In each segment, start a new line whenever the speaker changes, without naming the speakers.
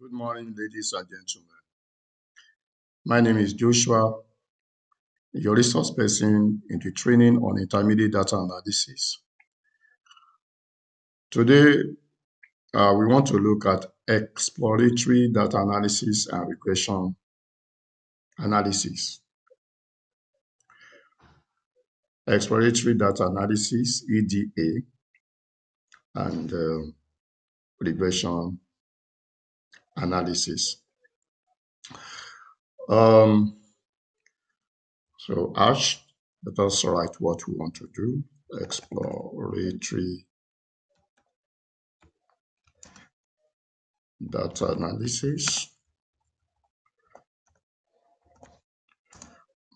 Good morning, ladies and gentlemen. My name is Joshua, your resource person in the training on intermediate data analysis. Today, we want to look at exploratory data analysis and regression analysis. Exploratory data analysis, EDA, and regression analysis. So Ash, let us write what we want to do. Exploratory data analysis.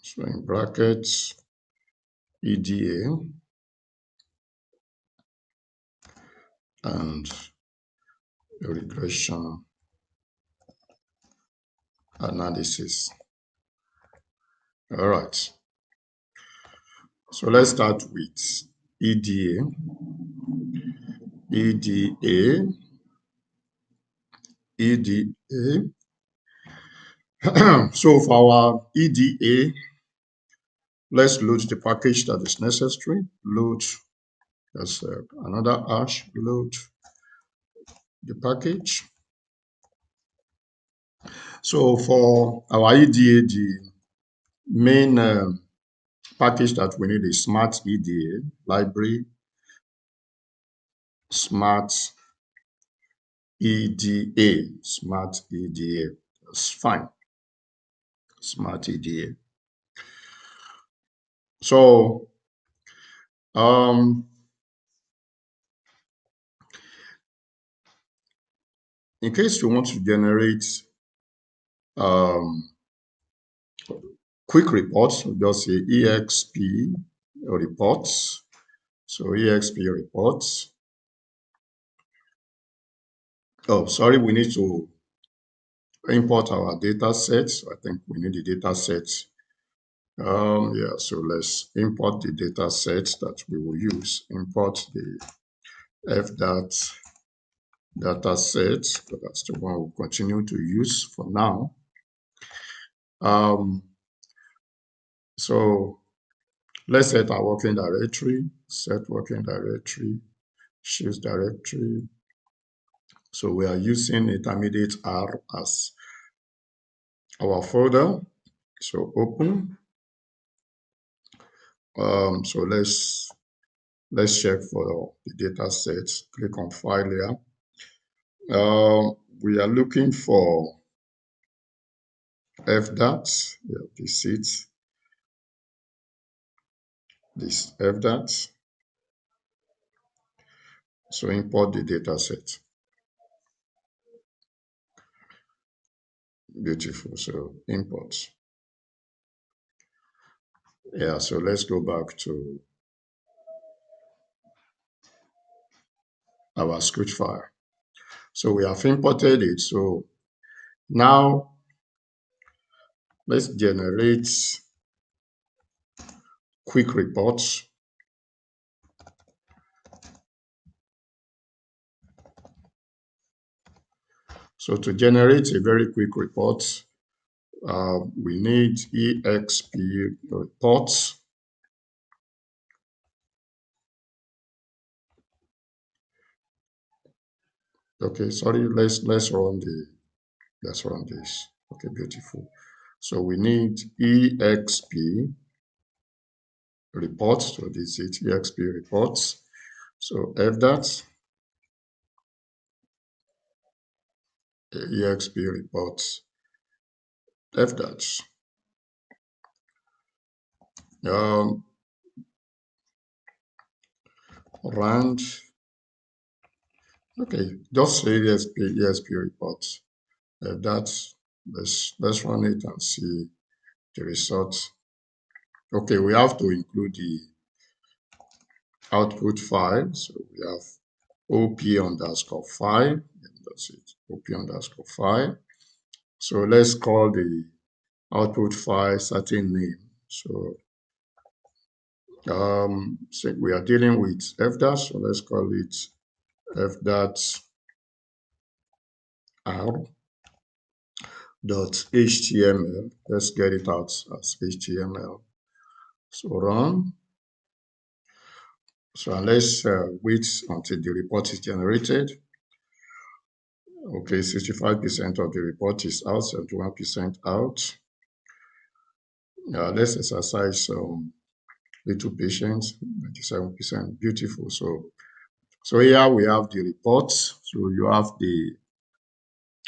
So in brackets, EDA and regression analysis. All right. So let's start with EDA. EDA. So for our EDA, let's load the package that is necessary. Load, that's another hash, load the package. So for our EDA, the main package that we need is smartEDA library, smartEDA. That's fine. smartEDA. So in case you want to generate quick reports, we just say EXP reports. So EXP reports. Oh, sorry, we need to import our data sets. I think we need the data sets. Yeah, so let's import the data sets that we will use. Import the FDAT data set. So that's the one we'll continue to use for now. So let's set our working directory, set working directory, choose directory. So we are using intermediate R as our folder. So open. So let's check for the data sets. Click on file here. We are looking for FDAT. Yeah, this FDAT. So import the data set. Beautiful. So import. Yeah, so let's go back to our script file. So we have imported it. So now let's generate quick reports. So to generate a very quick report, we need EXP reports. Okay, sorry, let's run this. Okay, beautiful. So we need EXP reports. So this is EXP reports. So FDAT, EXP reports, FDAT. Rand. Okay, just say EXP reports. That's let's run it and see the results. Okay, we have to include the output file. So we have op_file. That's it. op_file. So let's call the output file certain name. So we are dealing with FDAT, so let's call it FDAT R. .html. Let's get it out as HTML. So run. So let's wait until the report is generated. Okay, 65% of the report is out, 71% out. Let's exercise some little patience, 97%. Beautiful. So here we have the report. So you have the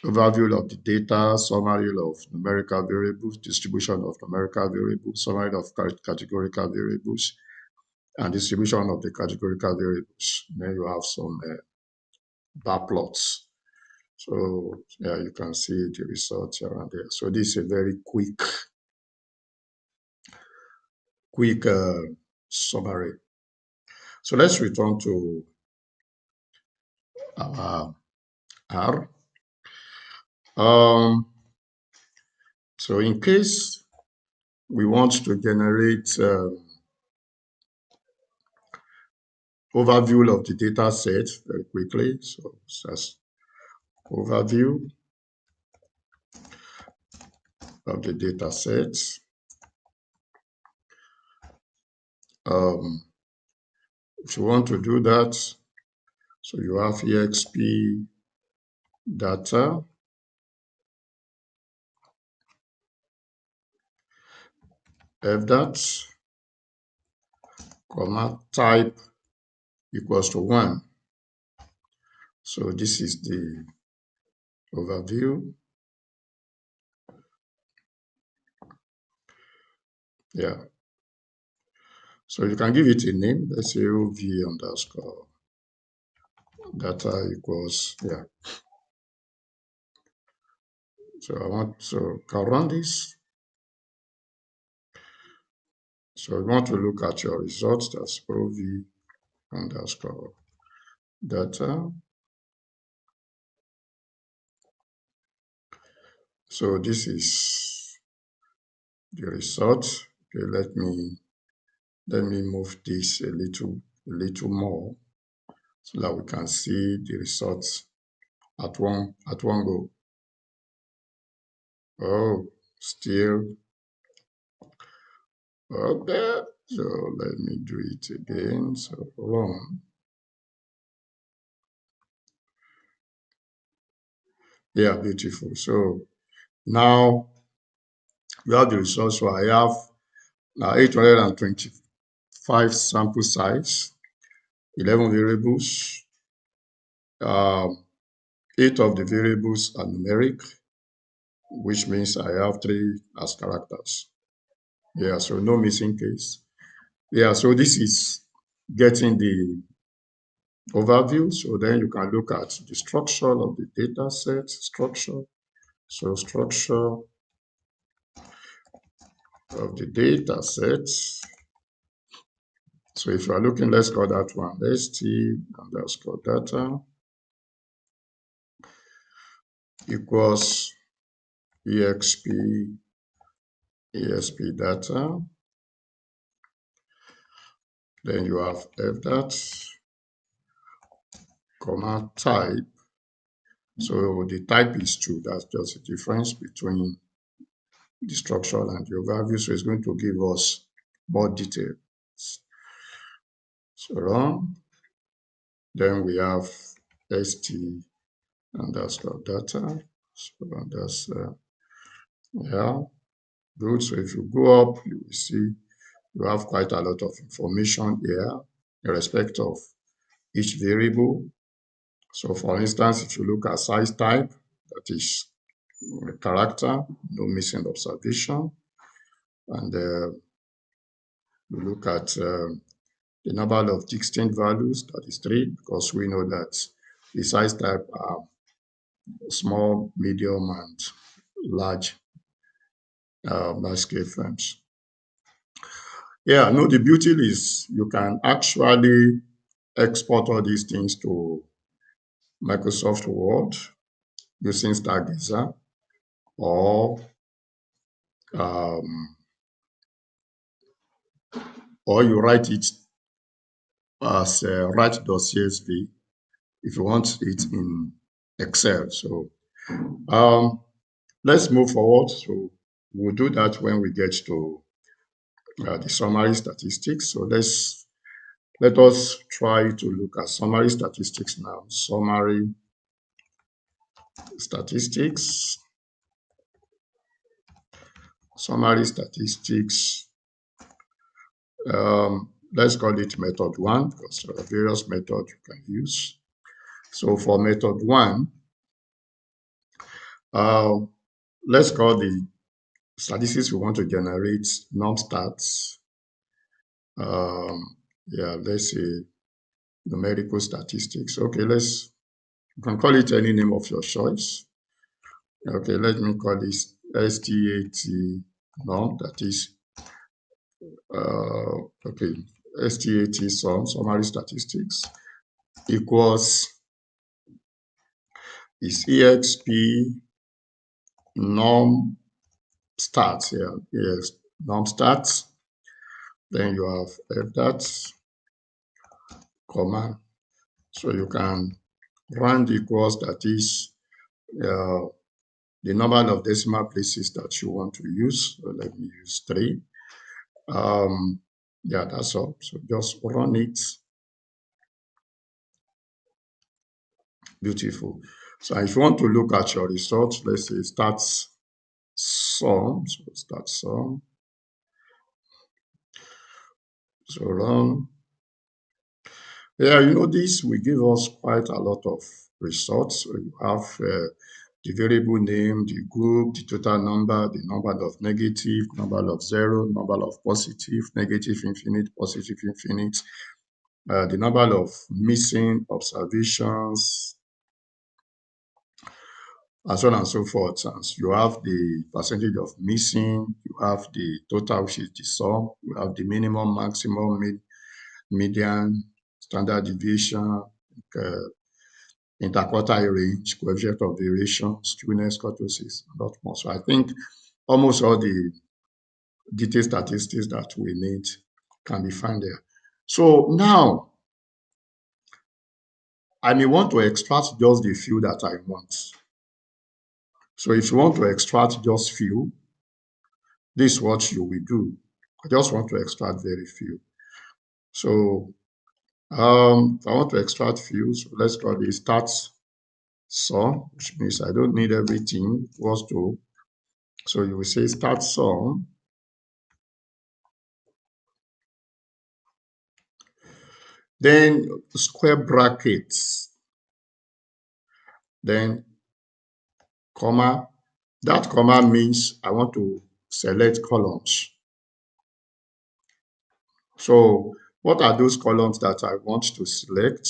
overview of the data, summary of numerical variables, distribution of numerical variables, summary of categorical variables, and distribution of the categorical variables. Then you have some bar plots. So yeah, you can see the results around there. So this is a very quick summary. So let's return to our R. So in case we want to generate overview of the data set very quickly. So that's overview of the data set. If you want to do that, so you have exp data, fdat, comma, type equals to 1. So this is the overview. Yeah. So you can give it a name. Let's say OV underscore data equals, yeah. So can run this. So you want to look at your results. That's OV underscore data. So this is the result. Okay, let me move this a little more so that we can see the results at one go. Oh, still up there. So let me do it again. So run. Yeah, beautiful. So now we have the results. So I have 825 sample size, 11 variables. 8 of the variables are numeric, which means I have 3 as characters. Yeah, so no missing case. Yeah, so this is getting the overview. So then you can look at the structure of the data set, structure. So structure of the data set. So if you are looking, let's call that one st underscore data equals exp data. Then you have fdat, comma, type. So the type is true. That's just the difference between the structure and the overview. So it's going to give us more detail. So run. Then we have st underscore data. So that's yeah, good. So if you go up, you will see you have quite a lot of information here in respect of each variable. So for instance, if you look at size type, that is character, no missing observation. And you look at the number of distinct values, that is 3, because we know that the size type are small, medium, and large scale frames. Yeah, no, the beauty is you can actually export all these things to Microsoft Word using Stargazer, or you write it as write.csv if you want it in Excel. So let's move forward. So we'll do that when we get to the summary statistics. So let us try to look at summary statistics now. Summary statistics. Summary statistics. Let's call it method 1 because there are various methods you can use. So for method 1, let's call the statistics we want to generate non-stats. Yeah, let's say numerical statistics. Okay, you can call it any name of your choice. Okay, let me call this STAT norm, that is, okay, STAT summary statistics equals is EXP norm stats here. Yes, norm stats. Then you have that, comma. So you can run the equals, that is the number of decimal places that you want to use. So let me use 3. Yeah, that's all. So just run it. Beautiful. So if you want to look at your results, let's say stats sum. So stats sum. So run. Yeah, this will give us quite a lot of results. So you have the variable name, the group, the total number, the number of negative, number of 0, number of positive, negative infinite, positive infinite, the number of missing observations, and so on and so forth. And you have the percentage of missing, you have the total, which is the sum, you have the minimum, maximum, median, standard deviation, interquartile range, coefficient of variation, skewness, kurtosis, a lot more. So I think almost all the detailed statistics that we need can be found there. So now, I may want to extract just the few that I want. So if you want to extract just few, this is what you will do. I just want to extract very few. So if I want to extract few, so let's call this stats sum, which means I don't need everything equals to. So you will say stats sum. Then square brackets, then comma. That comma means I want to select columns. So what are those columns that I want to select?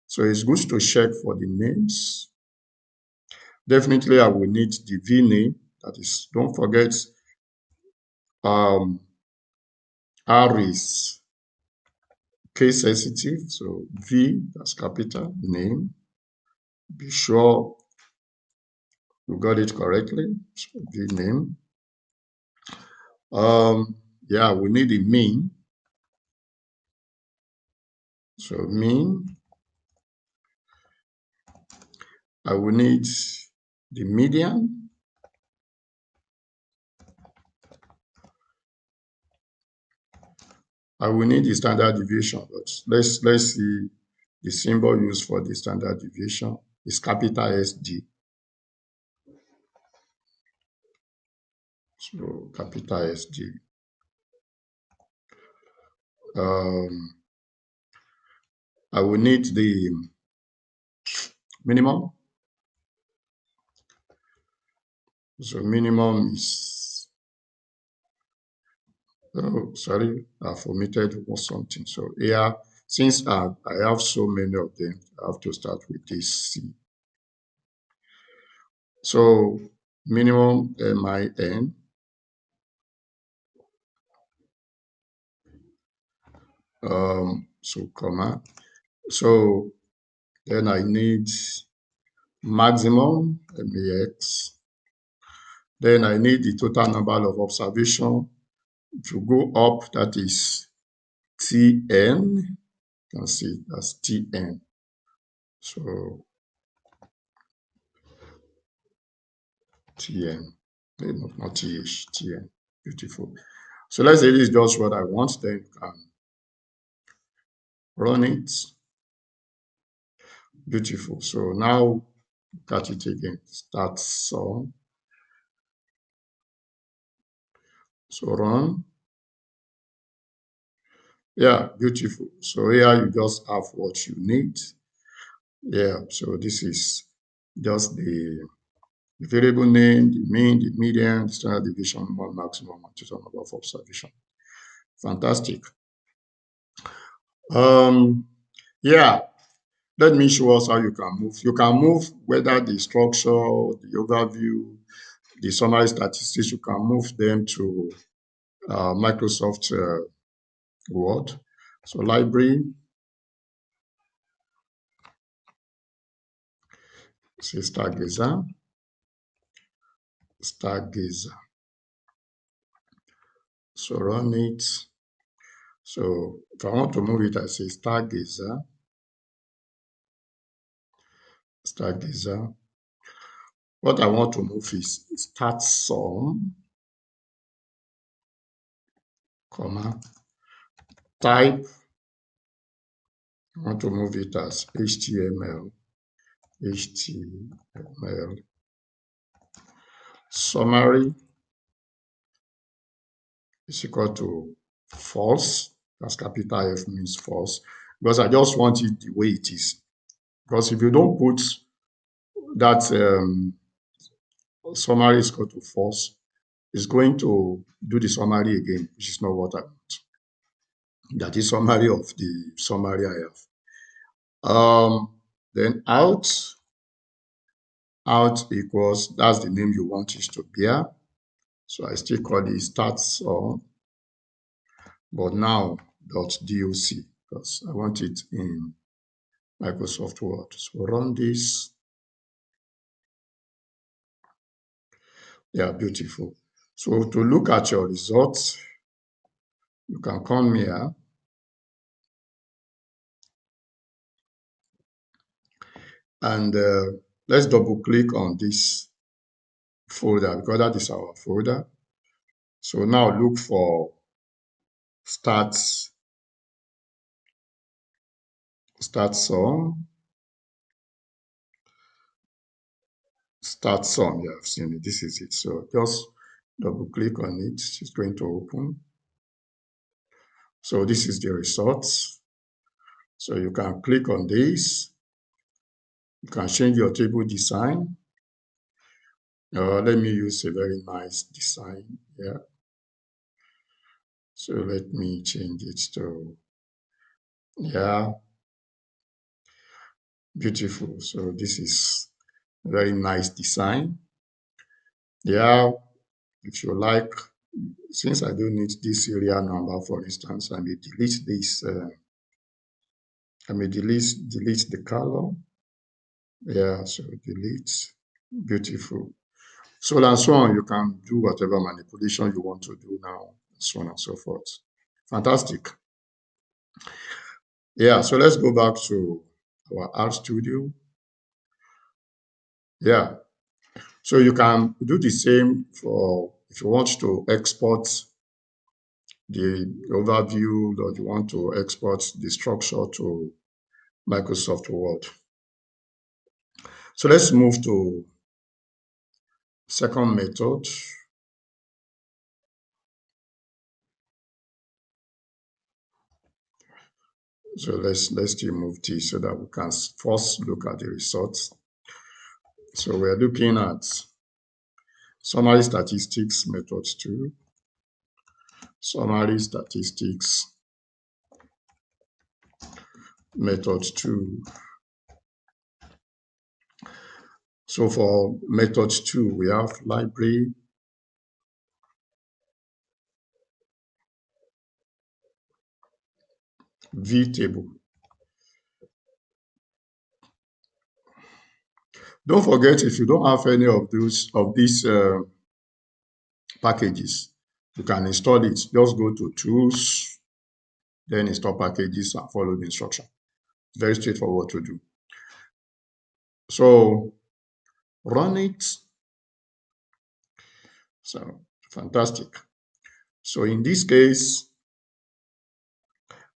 So it's good to check for the names. Definitely I will need the V name. That is, don't forget R is case sensitive. So V, that's capital, name. Be sure you got it correctly. So V name. Yeah, we need the mean. So mean. I will need the median. I will need the standard deviation, but let's see the symbol used for the standard deviation is capital SD. So capital SD. I will need the minimum. So minimum is, oh, sorry, I've omitted something. So here, since I have so many of them, I have to start with this C. So minimum MIN. So comma. So then I need maximum MAX. Then I need the total number of observation. If you go up, that is TN. You can see that's TN. So TN. No, not TH, TN. Beautiful. So let's say this is just what I want, then you can run it. Beautiful. So now got it again. Start sum. So run. Yeah, beautiful. So here you just have what you need. Yeah, so this is just the variable name, the mean, the median, the standard deviation, one maximum, and total number of observation. Fantastic. Yeah, let me show us how you can move. You can move whether the structure, the overview, the summary statistics, you can move them to Microsoft Word. So library, say Stargazer, Stargazer. So run it. So if I want to move it, I say Stargazer, Stargazer. What I want to move is start sum, comma, type. I want to move it as HTML, HTML. Summary is equal to false. That's capital F means false, because I just want it the way it is. Because if you don't put that summary is equal to false, it's going to do the summary again, which is not what I want. That is summary of the summary I have. Then out equals, that's the name you want it to bear. So I still call it start sum, but now .doc, because I want it in Microsoft Word. So run this. Yeah, beautiful. So to look at your results, you can come here and let's double click on this folder because that is our folder. So now look for start sum. Start sum. You have seen it. This is it. So just double click on it. It's going to open. So this is the results. So you can click on this. You can change your table design. Let me use a very nice design here. So let me change it to, yeah, beautiful. So this is a very nice design. Yeah, if you like, since I don't need this serial number, for instance, I may delete this. I may delete the column. Yeah, so delete. Beautiful. So and so on, you can do whatever manipulation you want to do now, so on and so forth. Fantastic. Yeah, so let's go back to our art studio. Yeah, so you can do the same for if you want to export the overview or you want to export the structure to Microsoft Word. So let's move to second method. So let's remove this so that we can first look at the results. So we're looking at summary statistics method 2. Summary statistics method 2. So for method 2, we have library, vtable. Don't forget, if you don't have any of these packages, you can install it. Just go to tools, then install packages and follow the instruction. Very straightforward to do. So run it. So fantastic. So in this case,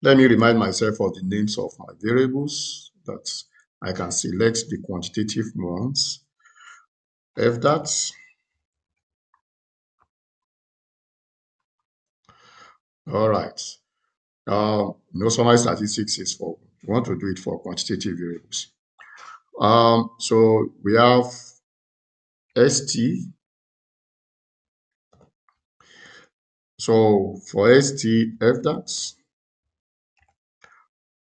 let me remind myself of the names of my variables that I can select the quantitative ones. F that. All right. No, summary statistics is for, we want to do it for quantitative variables. So we have ST. So for ST, F that,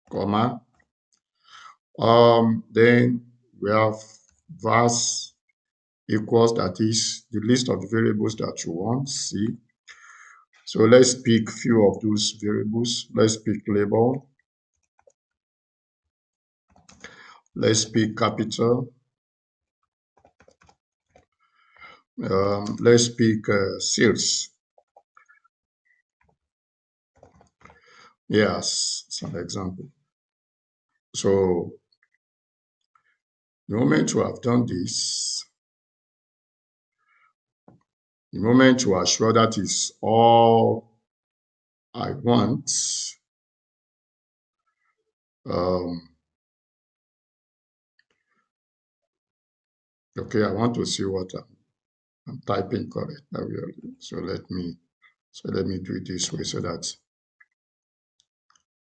comma. Then we have VAS equals, that is the list of the variables that you want, C. So let's pick few of those variables. Let's pick label. Let's pick capital. Let's pick sales. Yes, some example. So the moment you have done this, the moment you are sure that is all I want, okay, I want to see what I'm typing correct. So let me do it this way so that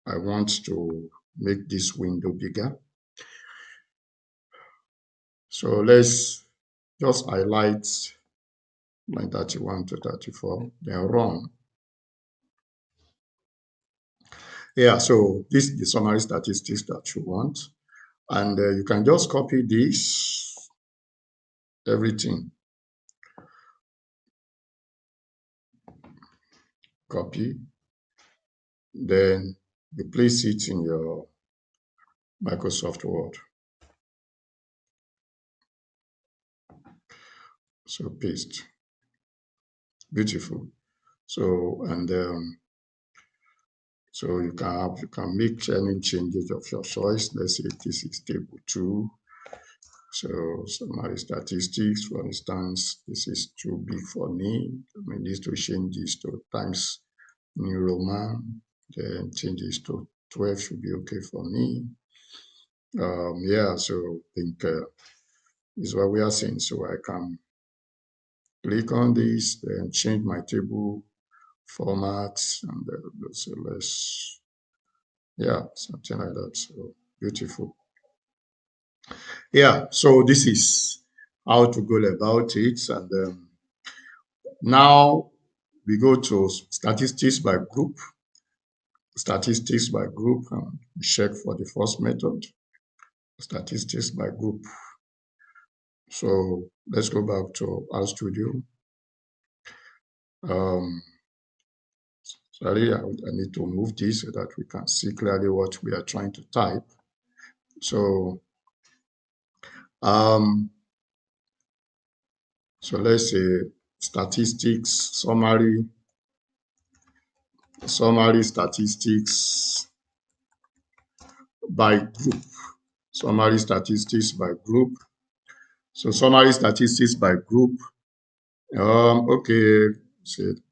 I want to make this window bigger. So let's just highlight line 31 to 34, then run. Yeah, so this is the summary statistics that you want. And you can just copy this, everything. Copy. Then you place it in your Microsoft Word. So paste. Beautiful. So, and so you can make any changes of your choice. Let's say this is table 2. So summary statistics, for instance, this is too big for me. I need to change this to times New Roman. Then change this to 12 should be okay for me. Yeah, so I think is what we are saying. So I can click on this, then change my table format, and so let's, yeah, something like that. So beautiful. Yeah, so this is how to go about it. And now we go to statistics by group. Statistics by group, and check for the first method, statistics by group. So let's go back to our studio. Sorry, I need to move this so that we can see clearly what we are trying to type. So, so let's say statistics, summary statistics by group. Summary statistics by group. So summary statistics by group. Okay,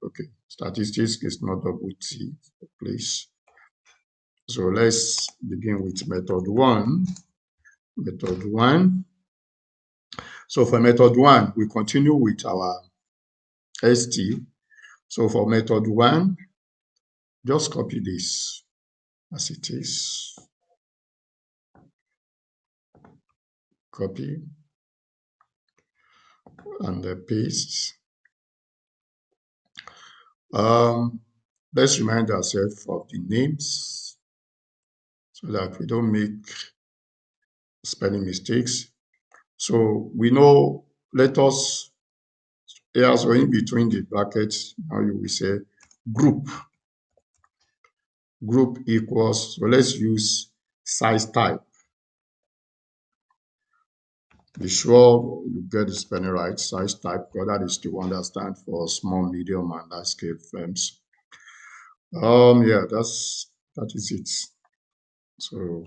okay. Statistics is not double T, please. So let's begin with method 1. Method 1. So for method 1, we continue with our ST. So for method 1, just copy this as it is. Copy and paste. Let's remind ourselves of the names so that we don't make spelling mistakes. So we know, let us, here, so in between the brackets, now you will say group. Group equals, so let's use size type. Be sure you get the spelling right, size type, because that is the one that stands for small, medium, and large scale firms. Yeah, that is it. So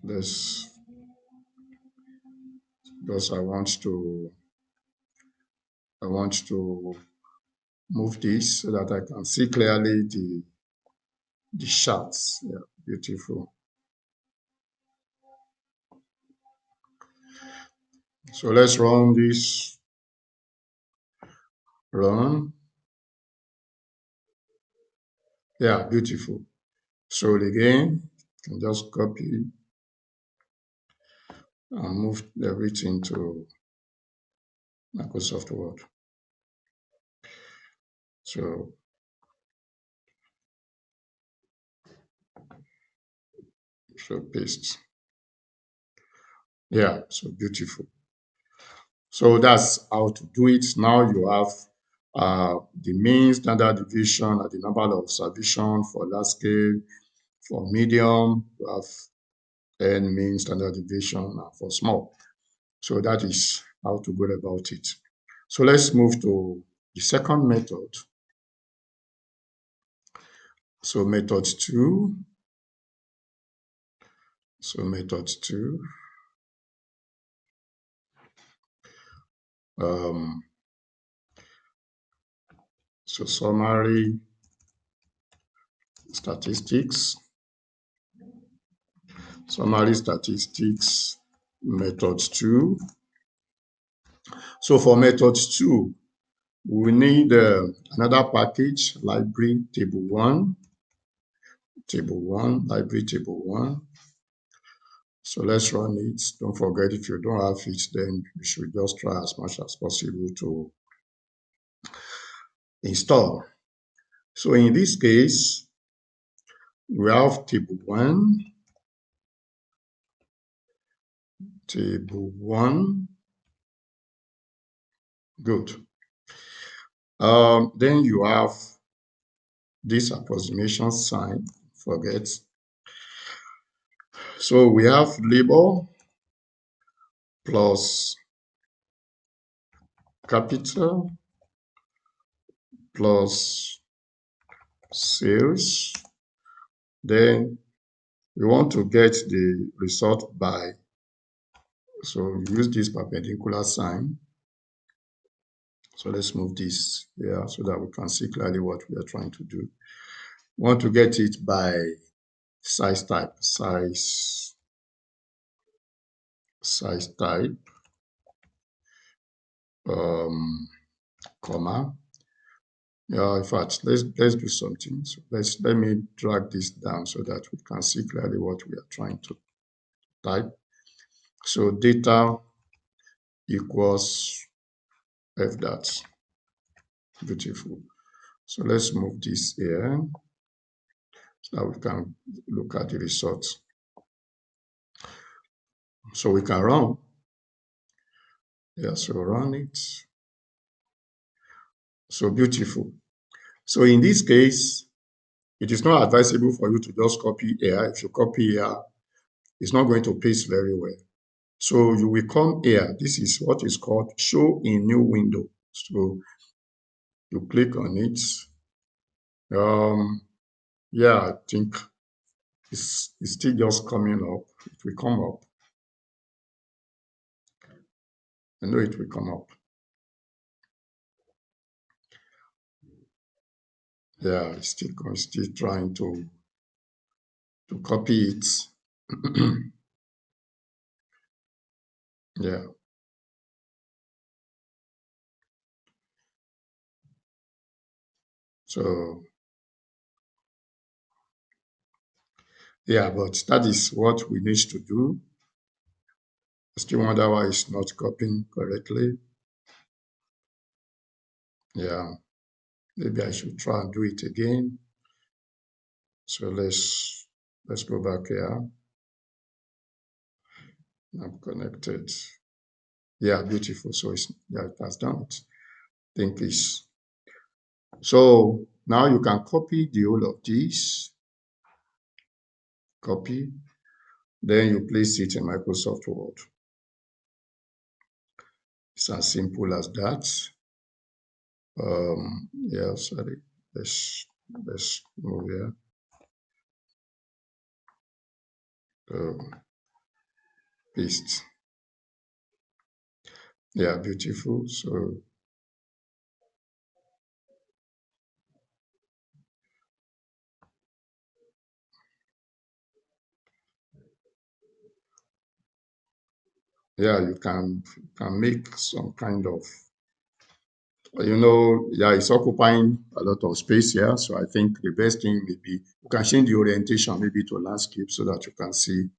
let's, because I want want to move this so that I can see clearly the charts. Yeah, beautiful. So let's run this. Run. Yeah, beautiful. So again, you can just copy and move everything to Microsoft Word. So paste. Yeah, so beautiful. So that's how to do it. Now you have the mean, standard deviation, and the number of observation for large scale. For medium, you have n mean, standard deviation, and for small. So that is how to go about it. So let's move to the second method. So method two. So method two. So summary statistics. Summary statistics method two. So for method two, we need another package, library table one, library table one. So let's run it. Don't forget, if you don't have it, then you should just try as much as possible to install. So in this case, we have table one, good. Then you have this approximation sign, forget. So we have label plus capital plus sales. Then we want to get the result by, so use this perpendicular sign. So let's move this here so that we can see clearly what we are trying to do. We want to get it by size type, size type, comma. Yeah, in fact, let's do something. So let me drag this down so that we can see clearly what we are trying to type. So data equals f that. Beautiful. So let's move this here so that we can look at the results. So we can run. Yeah, so run it. So beautiful. So in this case, it is not advisable for you to just copy here. If you copy here, it's not going to paste very well. So you will come here. This is what is called show in new window. So you click on it. Yeah, I think it's still just coming up. It will come up. I know it will come up. Yeah, it's still trying to copy it. Yeah. So yeah, but that is what we need to do. I still wonder why it's not copying correctly. Yeah, maybe I should try and do it again. So let's go back here. I'm connected. Yeah, beautiful. So yeah, it has done it. I think it's so now you can copy the whole of this. Copy. Then you place it in Microsoft Word. It's as simple as that. Yeah, sorry. Let's move here. Paste. Yeah, beautiful. So yeah, you can make some kind of, yeah, it's occupying a lot of space here. So I think the best thing may be you can change the orientation maybe to landscape so that you can see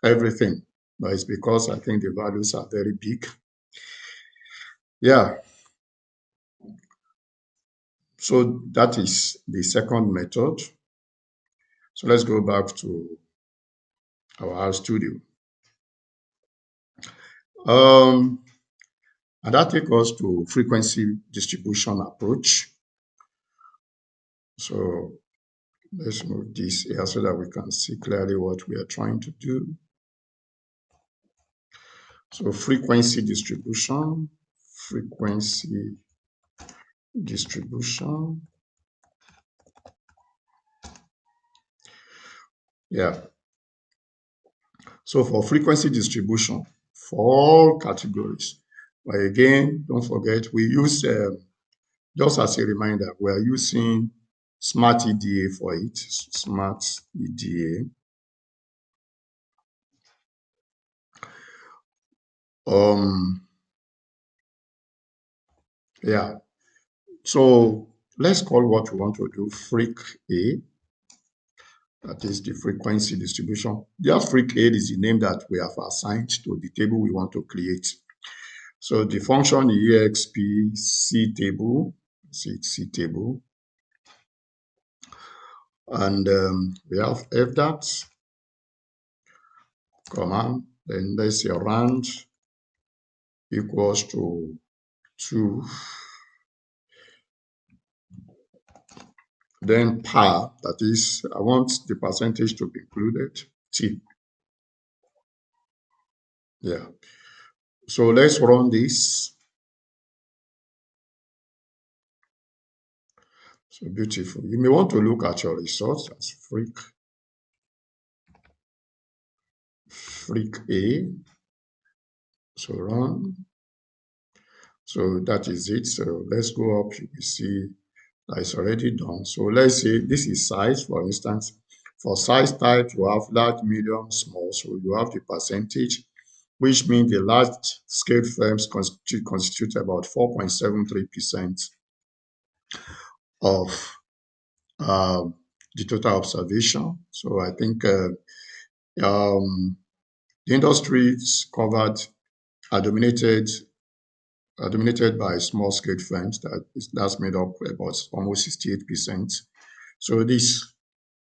everything. But it's because I think the values are very big. Yeah, so that is the second method. So let's go back to our studio. Um, and that takes us to frequency distribution approach. So let's move this here so that we can see clearly what we are trying to do. So frequency distribution. Yeah. So for frequency distribution, for all categories, but again, don't forget, we use, just as a reminder, we are using smartEDA for it, smartEDA. Yeah, so let's call what we want to do freq A. That is the frequency distribution. Just freq A is the name that we have assigned to the table we want to create. So the function exp c table, C table, and we have f that, comma, then let's say round equals to 2. Then par, that is, I want the percentage to be included, T. Yeah. So let's run this. So beautiful. You may want to look at your results as freq A. So run. So that is it. So let's go up. You will see that it's already done. So let's say this is size, for instance. For size type, you have large, medium, small. So you have the percentage, which means the large scale firms constitute about 4.73% of the total observation. So I think the industries covered are dominated by small scale firms. That's made up about almost 68%. So this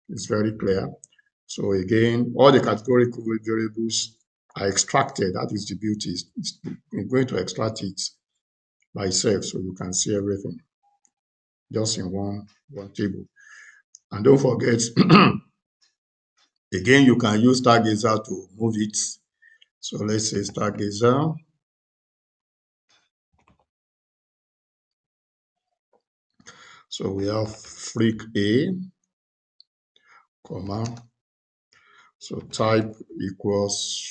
is very clear. So again, all the categorical variables are extracted. That is the beauty. We're going to extract it by itself so you can see everything just in one table. And don't forget, again, you can use Stargazer to move it. So let's say Stargazer. So we have freq A, comma. So type equals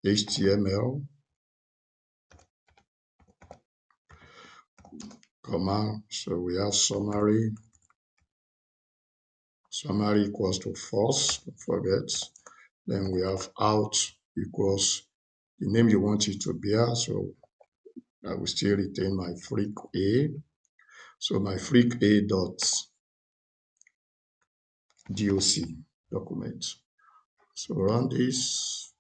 HTML, comma. So we have summary. Summary equals to false, don't forget. Then we have out equals the name you want it to bear. So I will still retain my freq A. So my freq A dot doc document. So run this.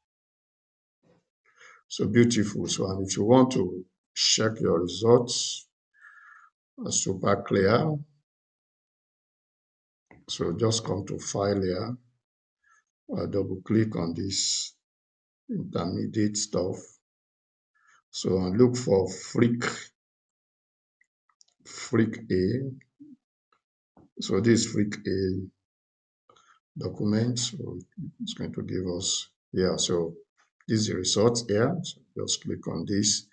So beautiful. So and if you want to check your results, super clear. So just come to file here. Double click on this intermediate stuff. So I look for freq A. So this freq A document. So it's going to give us here. So this is the results here. So just click on this.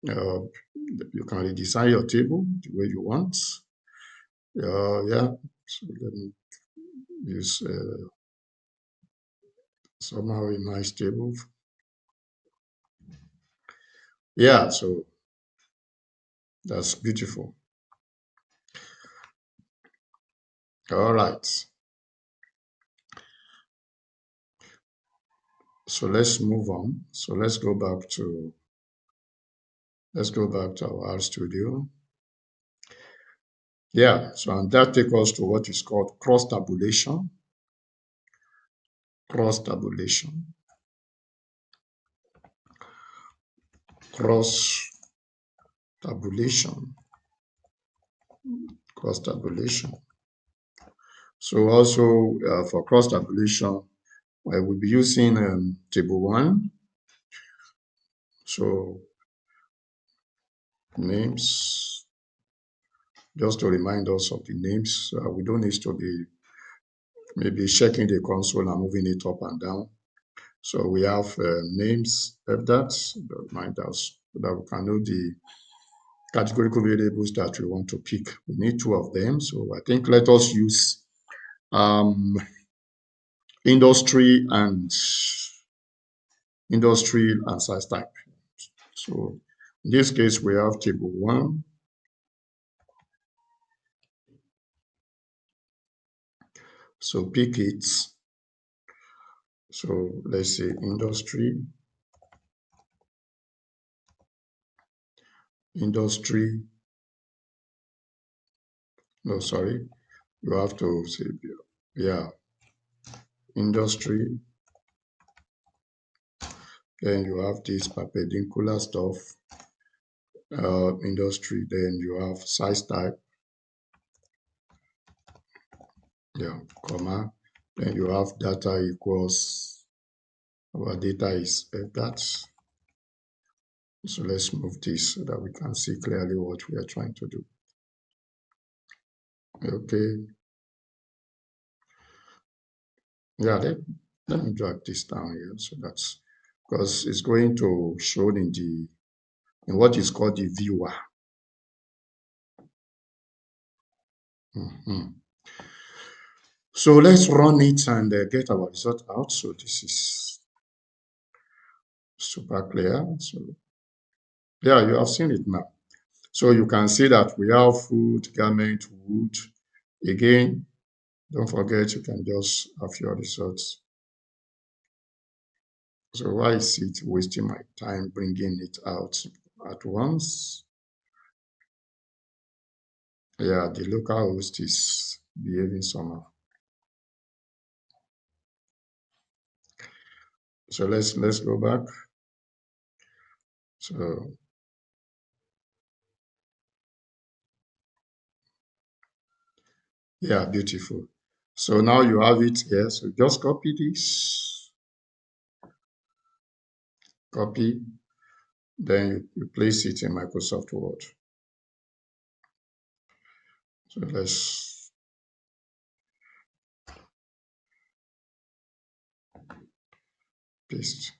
You can redesign your table the way you want. Yeah. So let me use somehow a nice table. Yeah. So that's beautiful. All right. So let's move on. So let's go back to our R Studio. Yeah, so and that takes us to what is called cross tabulation. Cross tabulation. Cross tabulation. Cross tabulation. So also for cross tabulation, I will be using table 1. So names, just to remind us of the names. We don't need to be maybe checking the console and moving it up and down. So we have names of that, remind us so that we can know the categorical variables that we want to pick. We need 2 of them. So I think let us use industry and size type. So in this case, we have table 1. So pick it. So let's say industry. No, sorry. You have to say, yeah, industry. Then you have this perpendicular stuff, industry. Then you have size type. Yeah, comma. Then you have data equals, our data is that. So let's move this so that we can see clearly what we are trying to do. Okay. Yeah, let me drag this down here. So that's because it's going to show in what is called the viewer. So let's run it and get our result out. So this is super clear. So yeah, you have seen it now. So you can see that we have food, garment, wood. Again, don't forget you can just have your results. So why is it wasting my time bringing it out at once? Yeah, the local host is behaving somehow. So let's go back. So yeah, beautiful. So now you have it here. So just copy this, copy, then you place it in Microsoft Word. So let's paste.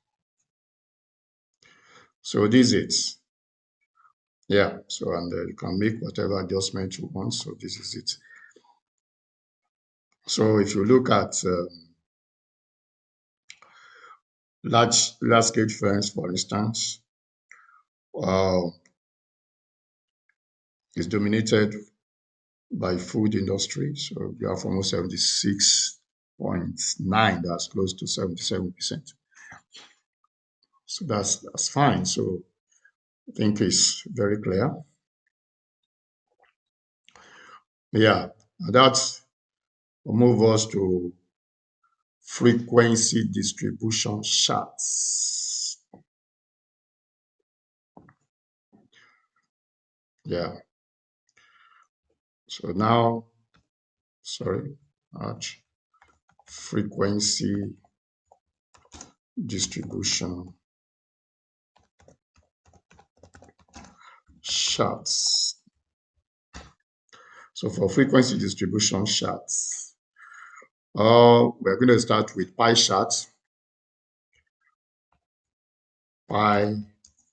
So this is it. Yeah, so and you can make whatever adjustment you want. So this is it. So if you look at large scale firms, for instance, uh, is dominated by food industry. So you have almost 76.9, that's close to 77%. So that's fine. So I think it's very clear. Yeah, that will move us to frequency distribution charts. Yeah. So now, sorry, frequency distribution charts. So for frequency distribution charts, we're going to start with pie charts. Pie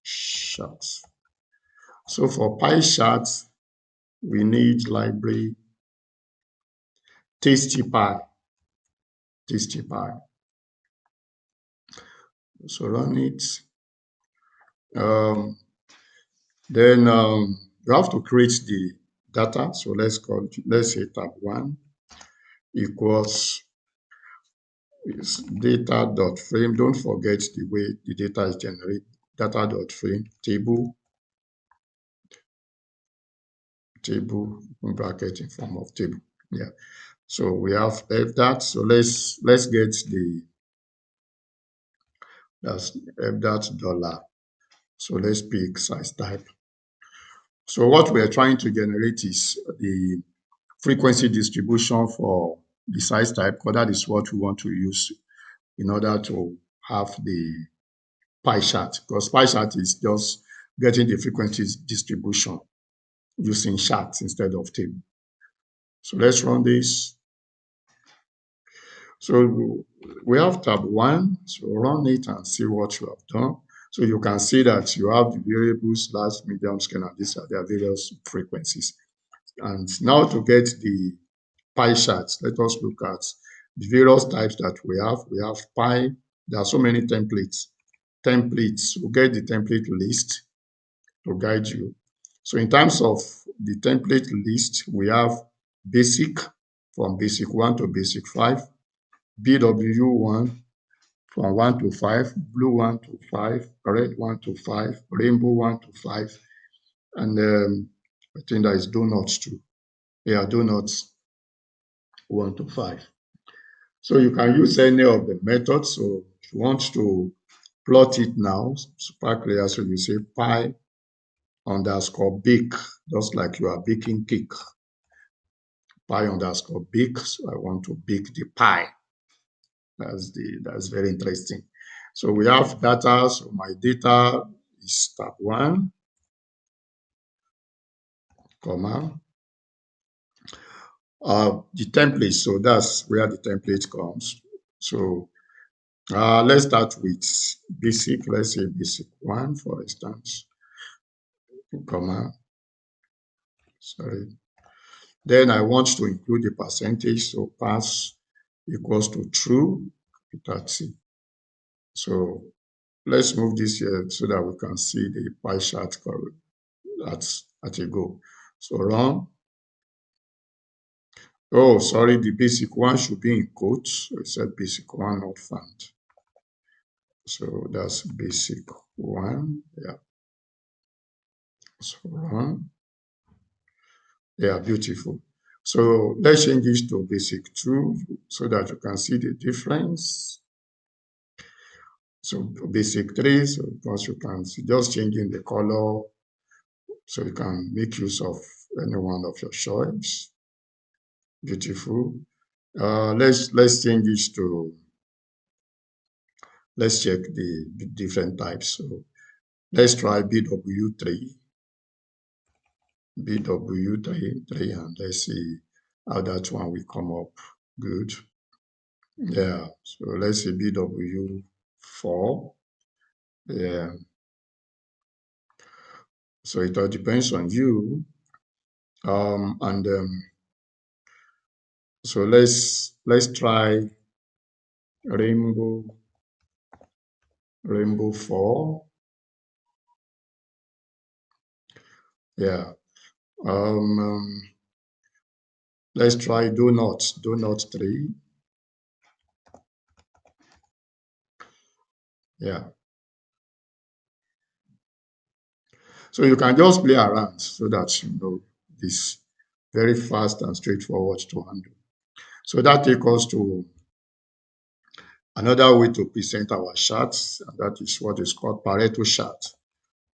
charts. So for pie charts, we need library tasty pie. Tasty pie. So run it. Then you have to create the data. So let's say tab 1 equals is data.frame. Don't forget the way the data is generated. Data.frame table in bracket in form of table. Yeah. So we have that. So let's get the that's that dollar. So let's pick size type. So what we are trying to generate is the frequency distribution for the size type, because that is what we want to use in order to have the pie chart, because pie chart is just getting the frequency distribution using charts instead of table. So let's run this. So we have tab 1. So run it and see what you have done. So you can see that you have the variables, large, medium scale, and these are their various frequencies. And now to get the pie chart, let us look at the various types that we have. We have pie. There are so many templates. We'll get the template list to guide you. So in terms of the template list, we have basic, from basic 1 to basic 5, BW1 from 1 to 5, blue 1 to 5, red 1 to 5, rainbow 1 to 5, and I think that is donuts too. Yeah, donuts 1 to 5. So you can use any of the methods. So if you want to plot it now, super clear, so you say pi underscore bake, just like you are baking cake. Pi underscore bake, so I want to bake the pie. That's very interesting. So we have data. So my data is tab 1, comma, the template. So that's where the template comes. So let's start with basic. Let's say basic 1, for instance, comma, sorry. Then I want to include the percentage. So pass equals to true, that's it. So let's move this here so that we can see the pie chart at a go. So run. Oh, sorry, the basic 1 should be in quotes. So it said basic 1 not found. So that's basic 1. Yeah. So run. Yeah, beautiful. So let's change this to basic 2 so that you can see the difference. So basic 3, so once you can see, just changing the color so you can make use of any one of your choice. Beautiful. Let's change this to, let's check the different types. So let's try BW3, BW3, and let's see how that one will come up. Good. Yeah. So let's say BW4. Yeah. So it all depends on you. And so let's try rainbow 4. Yeah. Let's try donut 3. Yeah. So you can just play around so that you know this very fast and straightforward to handle. So that takes us to another way to present our charts, and that is what is called Pareto chart.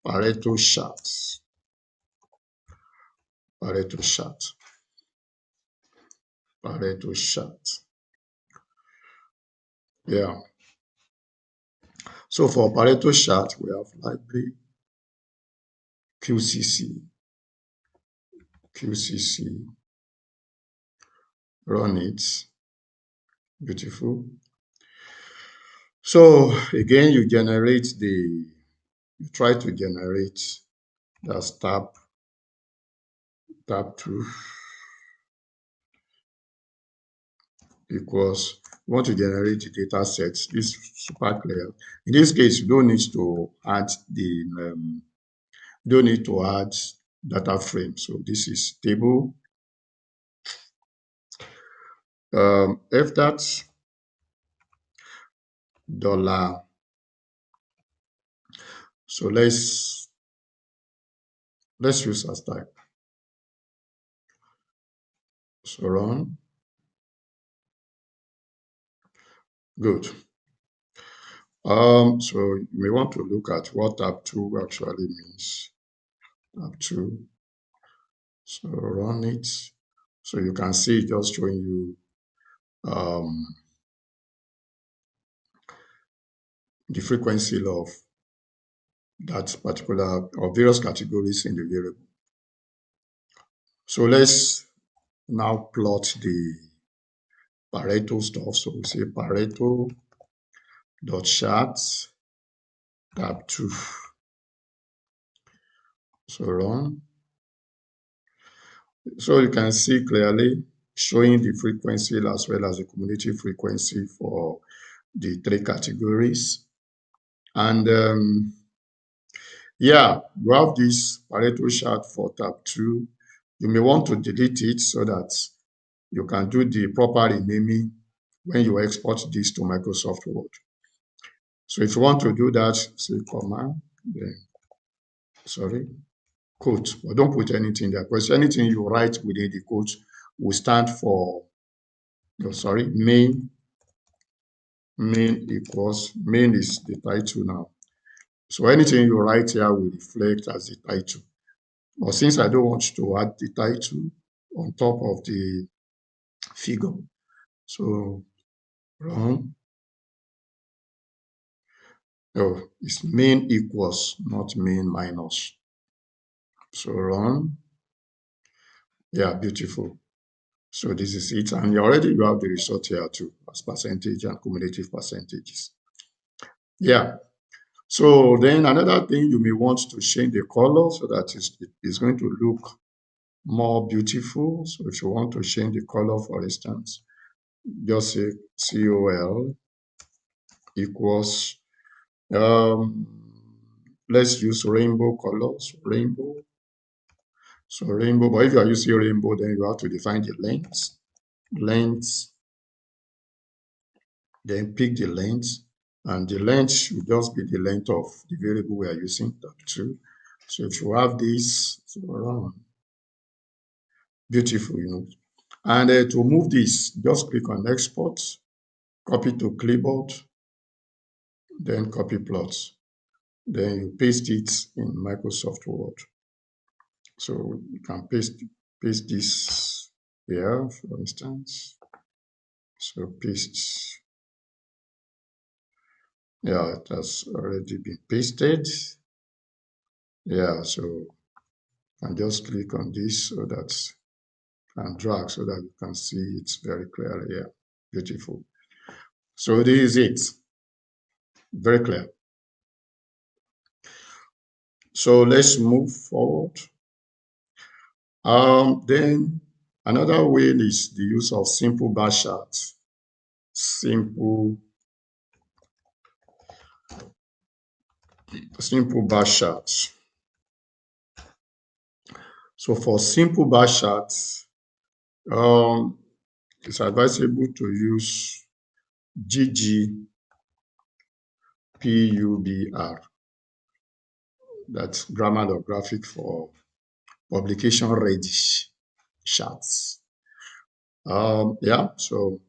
Pareto chart. Pareto chart. Pareto chart. Yeah. So for Pareto chart, we have library, QCC, run it. Beautiful. So again, you try to generate that's tab 2 equals, you want to generate the data sets. This is super clear. In this case, you don't need to add data frame. So this is table. F that. dollar. So let's use as type. So run. Good. So you may want to look at what tab 2 actually means. Tab 2. So run it. So you can see it just showing you the frequency of that particular or various categories in the variable. So let's now plot the Pareto stuff. So we say Pareto chart tab 2. So run. So you can see clearly showing the frequency as well as the cumulative frequency for the 3 categories. And yeah, you have this Pareto chart for tab 2. You may want to delete it so that you can do the proper renaming when you export this to Microsoft Word. So if you want to do that, say comma, then, sorry, quote, but don't put anything there because anything you write within the quote will stand for, main equals, main is the title now. So anything you write here will reflect as the title. But since I don't want to add the title on top of the figure, so run. Oh, it's main equals, not main minus. So run. Yeah, beautiful. So this is it. And you have the result here too, as percentage and cumulative percentages. Yeah. So then another thing, you may want to change the color so that it's going to look more beautiful. So if you want to change the color, for instance, just say COL equals, let's use rainbow colors, rainbow. So rainbow, but if you are using rainbow, then you have to define the length, then pick the length, and the length should just be the length of the variable we are using, tab 2. So if you have this, so around, beautiful, And to move this, just click on export, copy to clipboard, then copy plots. Then you paste it in Microsoft Word. So you can paste this here, for instance. So paste. Yeah, it has already been pasted. Yeah, so you can just click on this so that and drag so that you can see it very clearly here. Beautiful. So this is it. Very clear. So let's move forward. Then another way is the use of simple bar charts. Simple bar charts. So for simple bar charts, it's advisable to use GGPUBR. That's grammar or graphic for publication ready charts. Yeah, so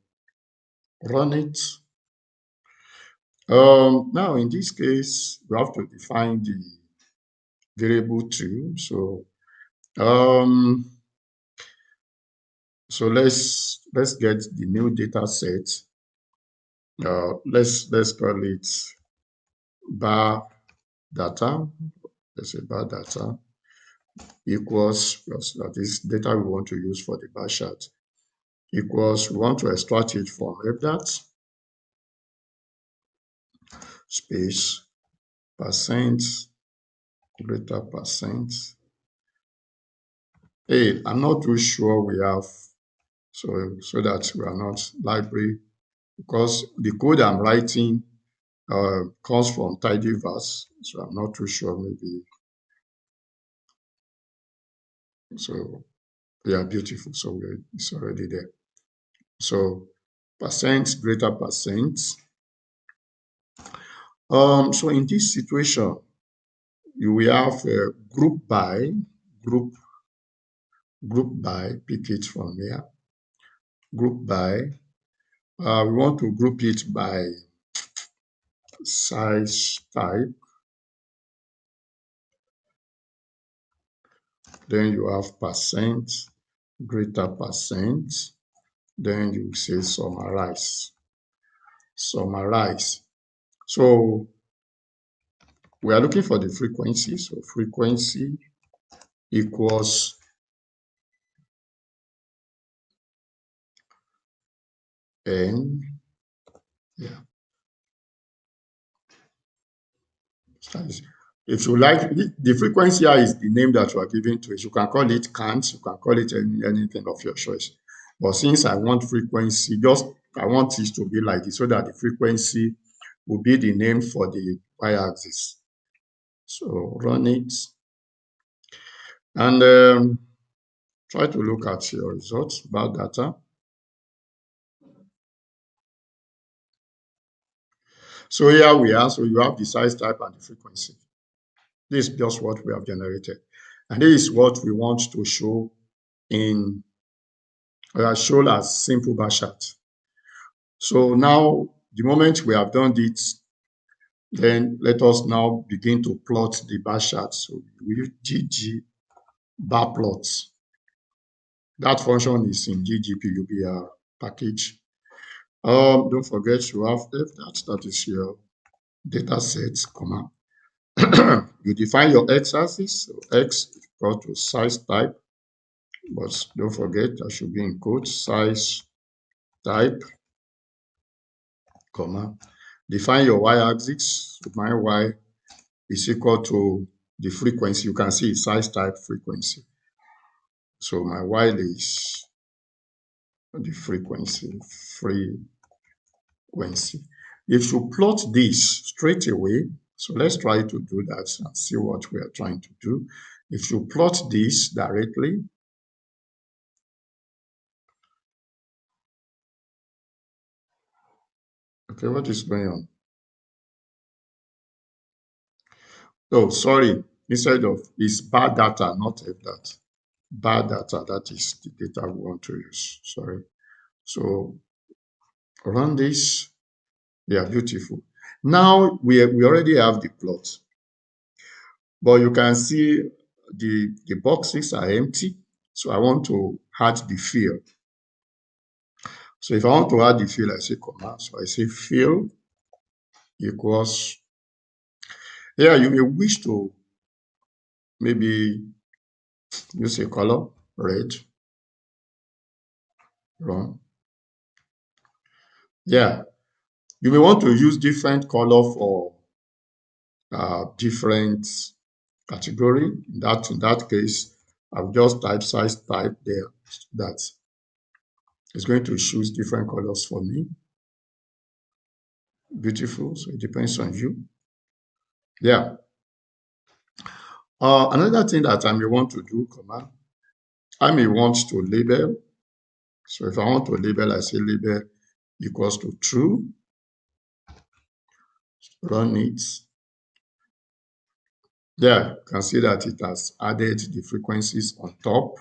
run it. Now in this case, we have to define the variable 2. So let's get the new data set. Let's call it bar data. Let's say bar data equals, that is data we want to use for the bar chart, equals, we want to extract it from that space percent greater percent. Hey, I'm not too sure we have, so that we are not library, because the code I'm writing comes from tidyverse, so I'm not too sure, maybe. So yeah, beautiful. So it's already there. So percent greater percent So in this situation, you will have group group by, pick it from here, group by. We want to group it by size type. Then you have percent, greater percent. Then you say summarize. Summarize. So we are looking for the frequency. So frequency equals n. Yeah. If you like, the frequency here is the name that you are giving to it. You can call it count, you can call it anything of your choice. But since I want frequency, I want it to be like this so that the frequency will be the name for the y-axis. So run it and try to look at your results, bar data. So here we are. So you have the size type and the frequency. This is just what we have generated. And this is what we want to show in shown as simple bar chart. So now, the moment we have done this, then let us now begin to plot the bar chart. So we use GG bar plots. That function is in ggpubr package. Don't forget to have that is your data set, comma. You define your x-axis, so x is equal to size type, but don't forget that should be in quotes, size type, comma. Define your y-axis. So my y is equal to the frequency. You can see size type frequency. So my y is the frequency. If you plot this straight away, so let's try to do that and see what we are trying to do. If you plot this directly, okay, what is going on? Oh, sorry, instead of, it's bar data, not that. Bar data, that is the data we want to use, sorry. So run this. Yeah, beautiful. Now we already have the plot, but you can see the boxes are empty. So I want to add the field. So if I want to add the field, I say comma. So I say field equals. Yeah, you may wish to maybe use a color, red, run. Yeah, you may want to use different color for different category. In that case, I've just type size type there. That is going to choose different colors for me. Beautiful. So it depends on you. Yeah. Another thing that I may want to do, comma, I may want to label. So if I want to label, I say label equals to true. Run it. Yeah, you can see that it has added the frequencies on top.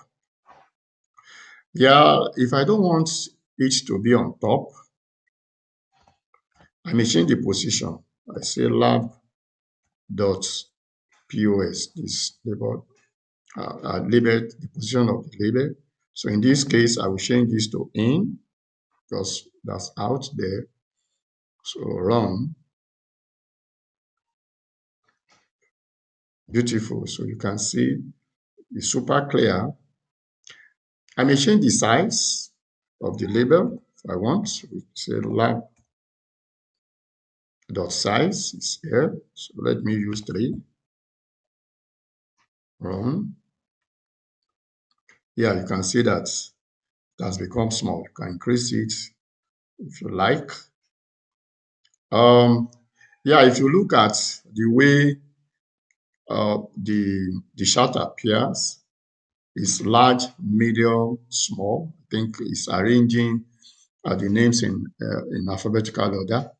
Yeah, if I don't want it to be on top, I may change the position. I say lab dot POS, this label, label, the position of the label. So in this case, I will change this to in because that's out there. So run. Beautiful. So you can see it's super clear. I may change the size of the label if I want. So we say lab dot size is here. So let me use 3. Run. Yeah, you can see that it has become small. You can increase it if you like. Yeah, if you look at the way the chart appears, it's large, medium, small. I think it's arranging the names in alphabetical order.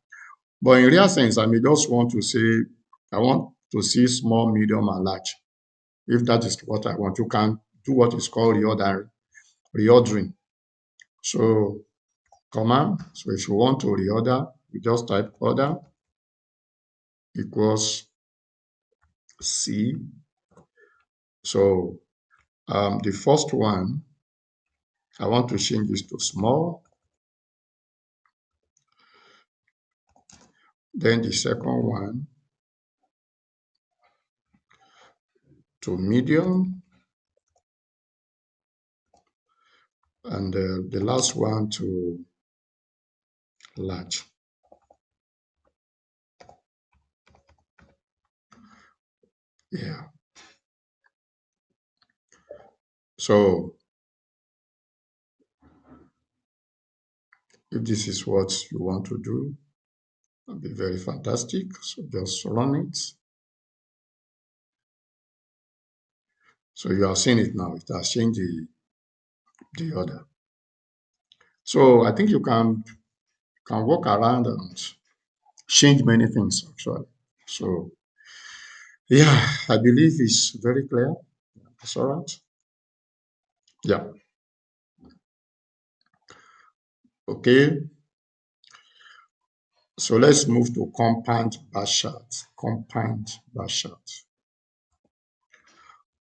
But in real sense, I may just want to say, I want to see small, medium, and large. If that is what I want, you can do what is called reordering. So, command. So if you want to reorder, you just type order equals C. So the first one, I want to change this to small. Then the second one to medium. And the last one to large. Yeah. So if this is what you want to do, it'll be very fantastic. So just run it. So you have seen it now. It has changed the order. So I think you can walk around and change many things actually. So yeah, I believe it's very clear. That's all right. Yeah. Okay. So let's move to compound bar chart. Compound bar chart.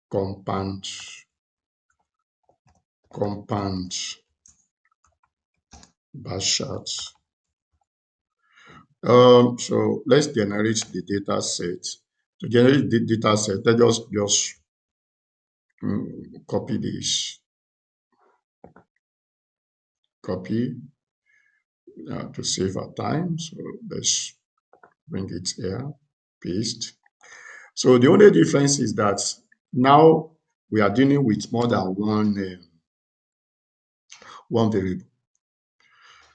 Compound bar chart. So let's generate the data set. To generate the data set, let's just copy this. Copy to save our time. So let's bring it here. Paste. So the only difference is that now we are dealing with more than one variable.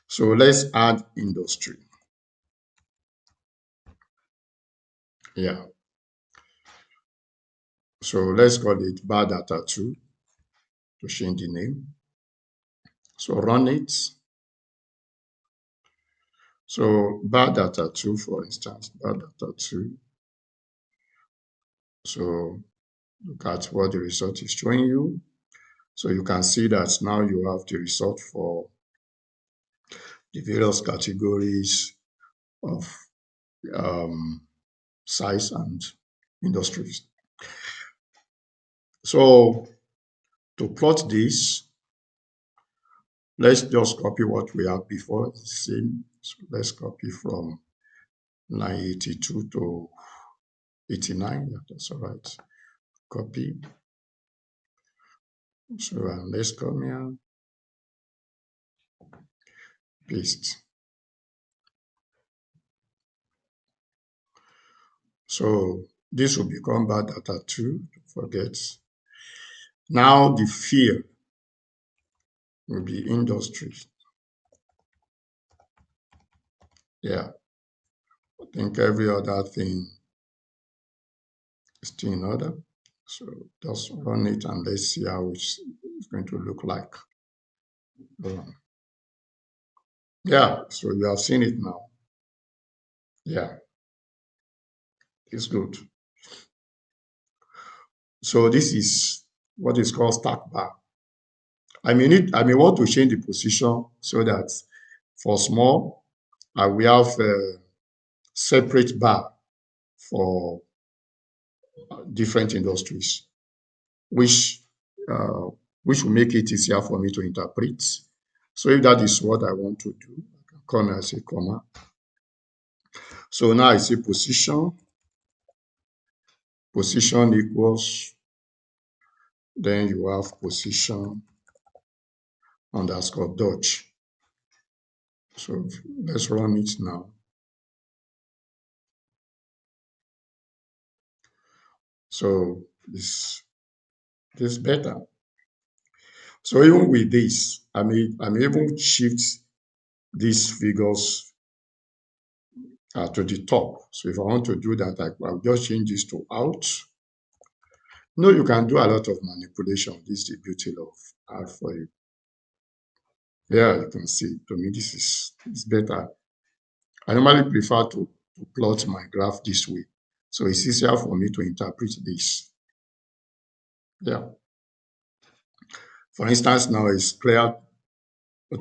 So let's add industry. Yeah. So let's call it bar data 2 to change the name. So run it. So bar data 2, for instance, bar data 2. So look at what the result is showing you. So you can see that now you have the result for the various categories of size and industries. So to plot this, let's just copy what we have before. Same. So let's copy from 982 to 89. Yeah, that's all right. Copy. So let's come here. Paste. So this will become bar data 2. Don't forget. Now the field will be industry. Yeah. I think every other thing is still in order. So just run it and let's see how it's going to look like. Yeah, so you have seen it now. Yeah, it's good. So this is what is called stack bar. I may want to change the position so that for small, we have a separate bar for different industries, which uh, which will make it easier for me to interpret. So if that is what I want to do, I can come and say comma. So now I say position equals, then you have position underscore Dutch. So let's run it now. So this is better. So even with this, I may even shift these figures to the top. So if I want to do that, I'll just change this to out. No, you can do a lot of manipulation. This is the beauty of art for you. Yeah, you can see. To me, this is better. I normally prefer to plot my graph this way. So it's easier for me to interpret this. Yeah. For instance, now it's clear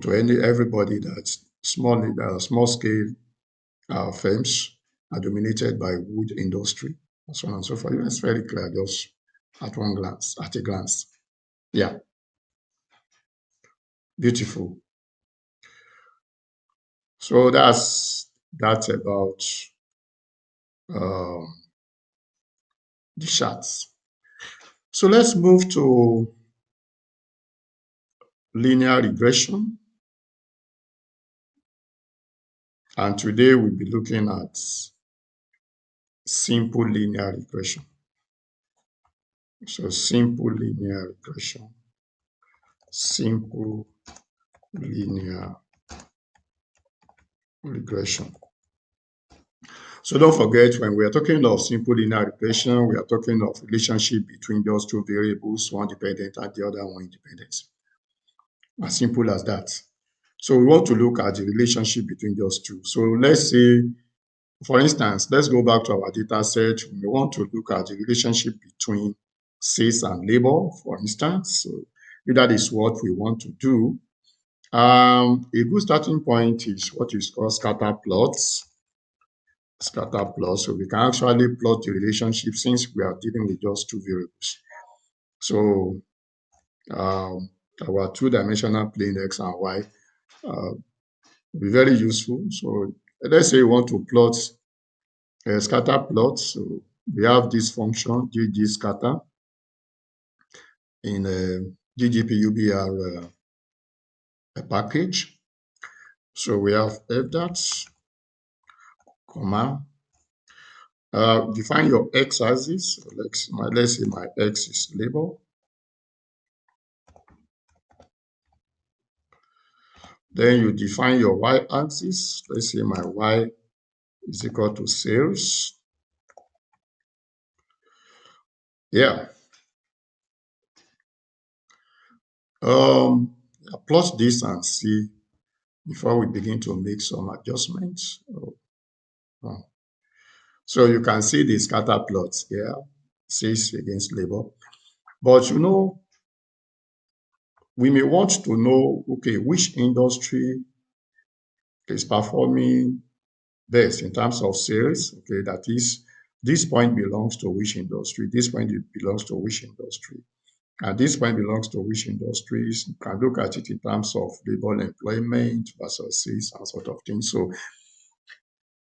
to everybody that small scale firms are dominated by wood industry, and so on and so forth. It's very clear just at one glance, at a glance. Yeah, beautiful. So that's about uh, the charts. So let's move to linear regression. And today we'll be looking at simple linear regression. So simple linear regression. Simple linear regression. So don't forget, when we are talking of simple linear regression, we are talking of relationship between those two variables, one dependent and the other one independent. As simple as that. So we want to look at the relationship between those two. So let's say, for instance, let's go back to our data set. We want to look at the relationship between sales and labor, for instance. So if that is what we want to do, a good starting point is what is called scatter plots. Scatter plots. So we can actually plot the relationship since we are dealing with just two variables. So our two-dimensional plane X and Y will be very useful. So let's say you want to plot a scatter plot. So we have this function gg scatter in ggpubr package. So we have f dot, comma, define your x-axis. Let's say my x is label. Then you define your y-axis. Let's say my y is equal to sales. Yeah. Plot this and see before we begin to make some adjustments. So you can see the scatter plots here, sales against labor. But we may want to know, okay, which industry is performing best in terms of sales. Okay, that is, this point belongs to which industry, this point belongs to which industry, and this point belongs to which industries. You can look at it in terms of labor employment versus sales and sort of thing. So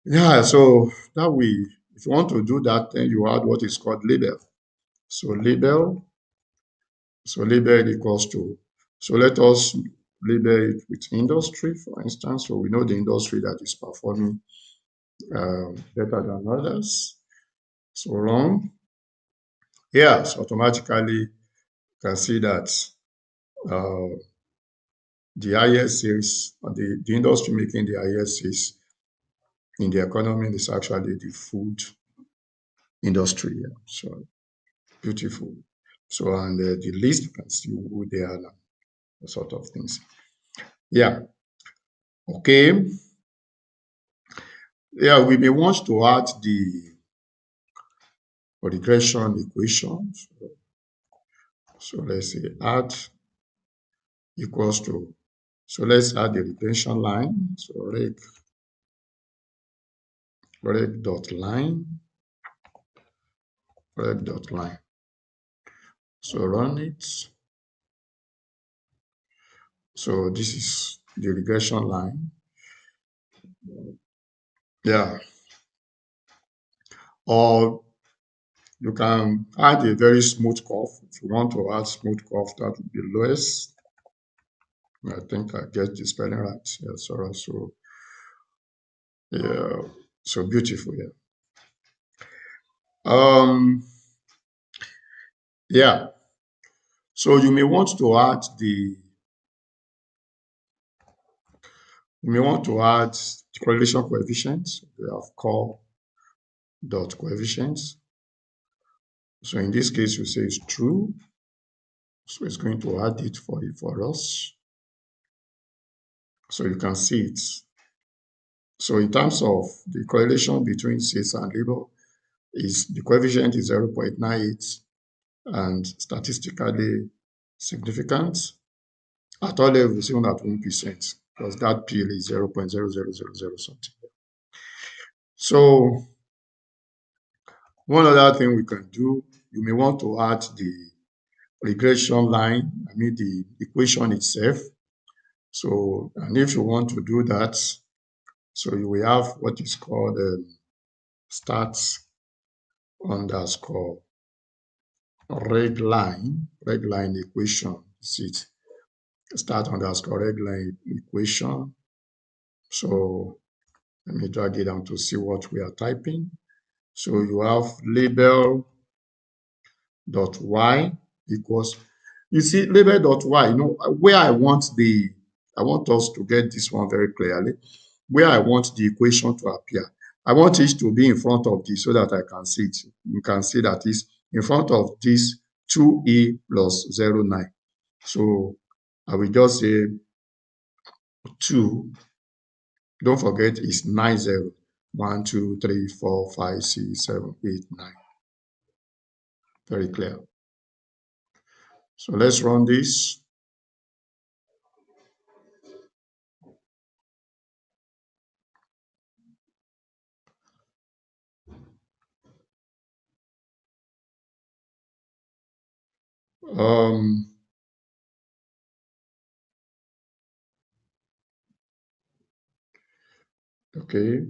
yeah, so that way, if you want to do that, then you add what is called label. So label equals to, so let us label it with industry, for instance. So we know the industry that is performing better than others. So wrong. Yes, automatically you can see that uh, the highest sales, the industry making the highest sales in the economy is actually the food industry. Yeah. So beautiful. So, and the least you can see who they are, sort of things. Yeah. Okay. Yeah, we may want to add the regression equations. So let's say add equals to, so let's add the regression line. So reg dot line, reg dot line. So run it. So this is the regression line. Yeah. Or you can add a very smooth curve. If you want to add smooth curve, that would be lowest. I think I get the spelling right. Yeah, sorry. So yeah, so beautiful. Yeah. Yeah. So you may want to add the correlation coefficients. We have core dot coefficients. So in this case, you say it's true. So it's going to add it for us. So you can see it. So in terms of the correlation between sales and labor, is the coefficient is 0.98 and statistically significant at all levels, even at 1%, because that PL is 0.0000 something. So one other thing we can do, you may want to add the regression line, the equation itself. So, and if you want to do that, so you will have what is called stats underscore red line equation. See it, start underscore red line equation. So let me drag it down to see what we are typing. So you have label dot y equals, you see label dot y, where I want us to get this one very clearly, where I want the equation to appear. I want it to be in front of this so that I can see it. You can see that it's in front of this 2e plus 0.9. So I will just say 2. Don't forget it's 90. 1, 2, 3, 4, 5, 6, 7, 8, 9. Very clear. So let's run this. Okay.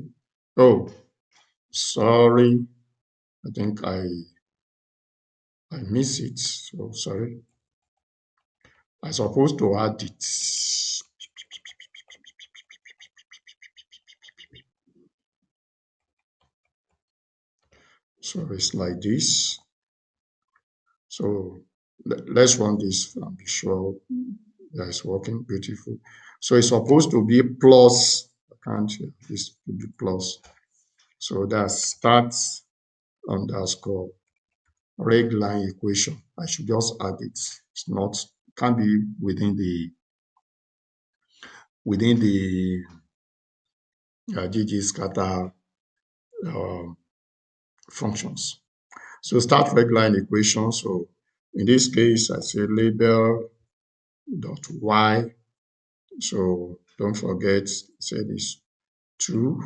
Oh, sorry. I think I miss it. So sorry. I'm supposed to add it. So it's like this. So let's run this and be sure that it's working. Beautiful. So it's supposed to be plus. I can't. This to be plus. So that's stats underscore reg line equation. I should just add it. It's not, can't be within the GG scatter functions. So start reg line equation. So in this case, I say label dot y. So don't forget, say this 2,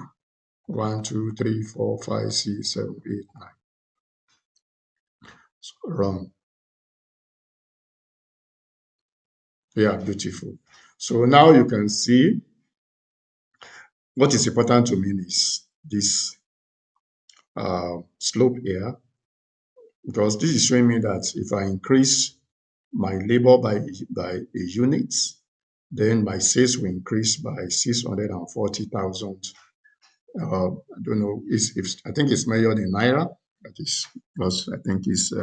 1, 2, 3, 4, 5, 6, 7, 8, 9. So run. Yeah, beautiful. So now you can see what is important to me is this slope here, because this is showing me that if I increase my labor by a unit, then my sales will increase by 640,000. I don't know if I think it's measured in naira. That is because I think it's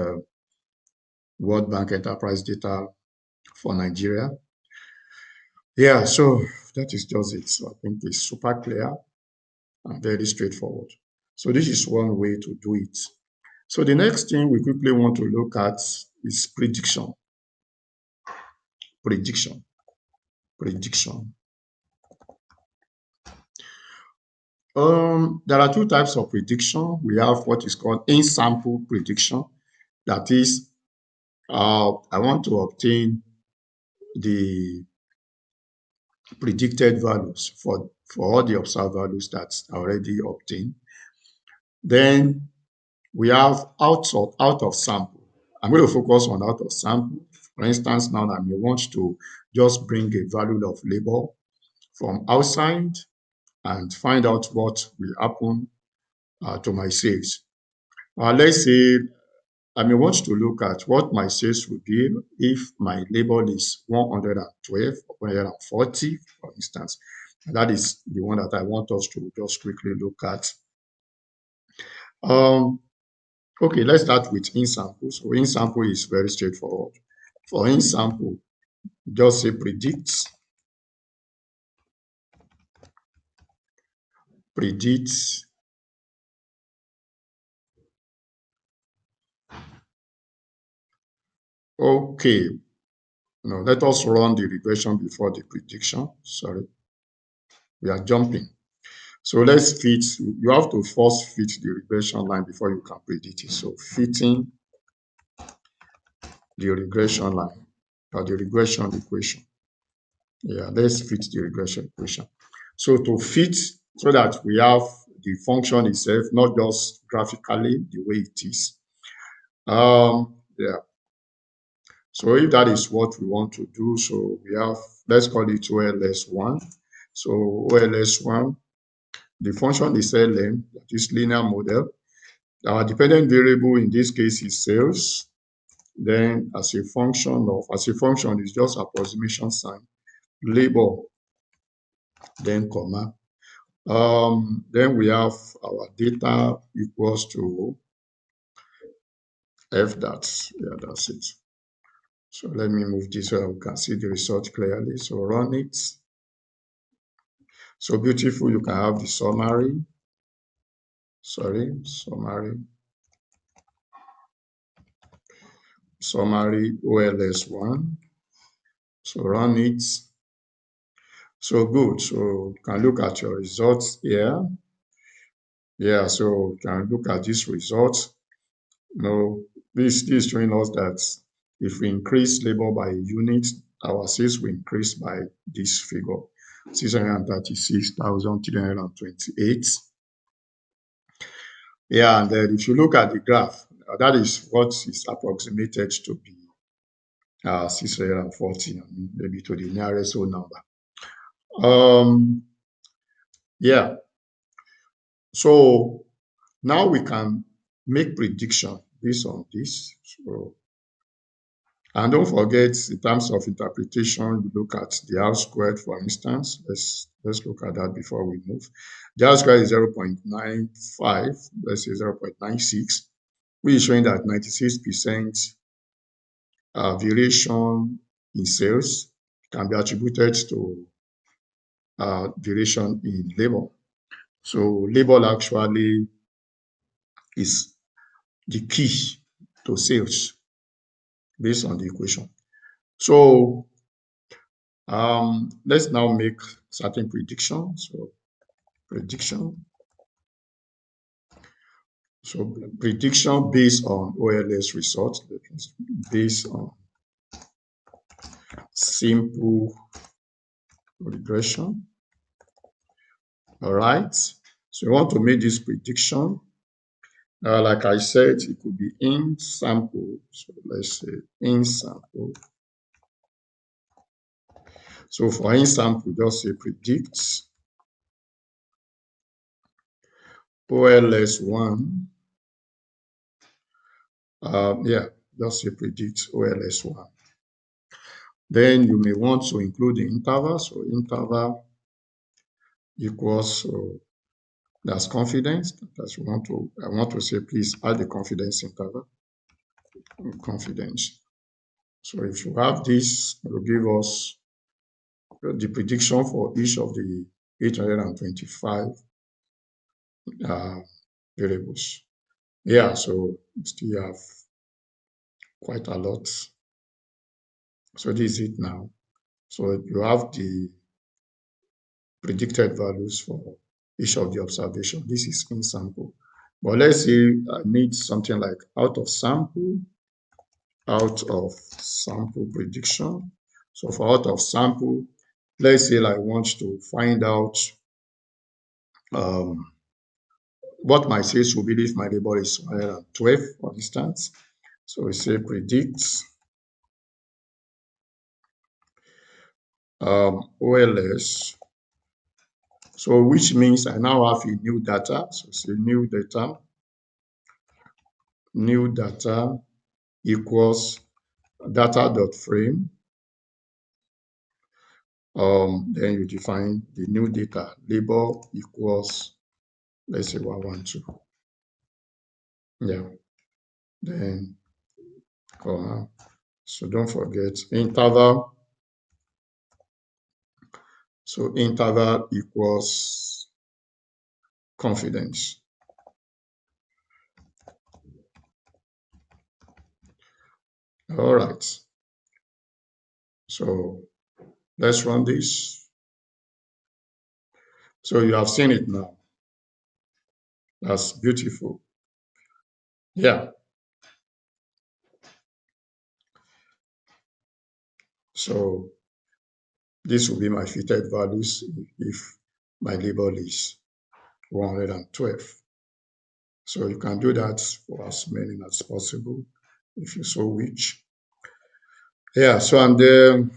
World Bank Enterprise data for Nigeria. Yeah, so that is just it. So I think it's super clear and very straightforward. So this is one way to do it. So the next thing we quickly want to look at is prediction. Prediction. There are two types of prediction. We have what is called in-sample prediction. That is, I want to obtain the predicted values for all the observed values that's already obtained. Then we have out of sample. I'm going to focus on out of sample. For instance, now I may want to just bring a value of labor from outside and find out what will happen to my sales. Let's say I may want to look at what my sales would be if my labor is 112 or 140, for instance. And that is the one that I want us to just quickly look at. Okay, let's start with in-sample. So in-sample is very straightforward. For in-sample, just say predict. Okay, now let us run the regression before the prediction. Sorry, we are jumping. So let's fit, you have to first fit the regression line before you can predict it. So fitting the regression line or the regression equation. Yeah, let's fit the regression equation. So to fit, so that we have the function itself, not just graphically the way it is. Yeah. So if that is what we want to do, so we have, let's call it OLS1. So OLS1, the function is LM, that is linear model. Our dependent variable in this case is sales. Then as a function is just approximation sign, label, then comma. Then we have our data equals to f that. Yeah, that's it. So let me move this so we can see the result clearly. So run it. So beautiful, you can have the summary. Summary OLS1. So run it. So good. So you can look at your results here. Yeah, so you can look at this result. This is showing us that if we increase labor by a unit, our sales will increase by this figure, 636,328. Yeah, and then if you look at the graph, that is what is approximated to be 640, maybe to the nearest whole number. Yeah, so now we can make prediction based on this. So, and don't forget, in terms of interpretation, you look at the R squared, for instance. Let's look at that before we move. The R squared is 0.95, let's say 0.96, which is showing that 96% variation in sales can be attributed to variation in labor. So labor actually is the key to sales based on the equation. So let's now make certain predictions. So prediction. So prediction based on OLS results, based on simple regression. All right. So we want to make this prediction. Like I said, it could be in sample. So let's say in sample. So for in sample, just say predict OLS1. Yeah, just say predict OLS1. Then you may want to include the interval. So interval equals, so that's confidence. That's I want to say, please add the confidence interval. Confidence. So if you have this, it will give us the prediction for each of the 825 variables. Yeah, so we still have quite a lot. So this is it now. So you have the predicted values for each of the observation. This is in sample. But let's say I need something like out of sample prediction. So for out of sample, let's say I want to find out what my sales will be if my labor is 112, for instance. So we say predict OLS. So which means I now have a new data. So say new data equals data.frame. Then you define the new data. Labor equals, let's say 112. Yeah. Then comma. So don't forget interval. So interval equals confidence. All right. So let's run this. So you have seen it now. That's beautiful. Yeah. So this will be my fitted values if my label is 112. So you can do that for as many as possible if you so wish. Yeah, so and the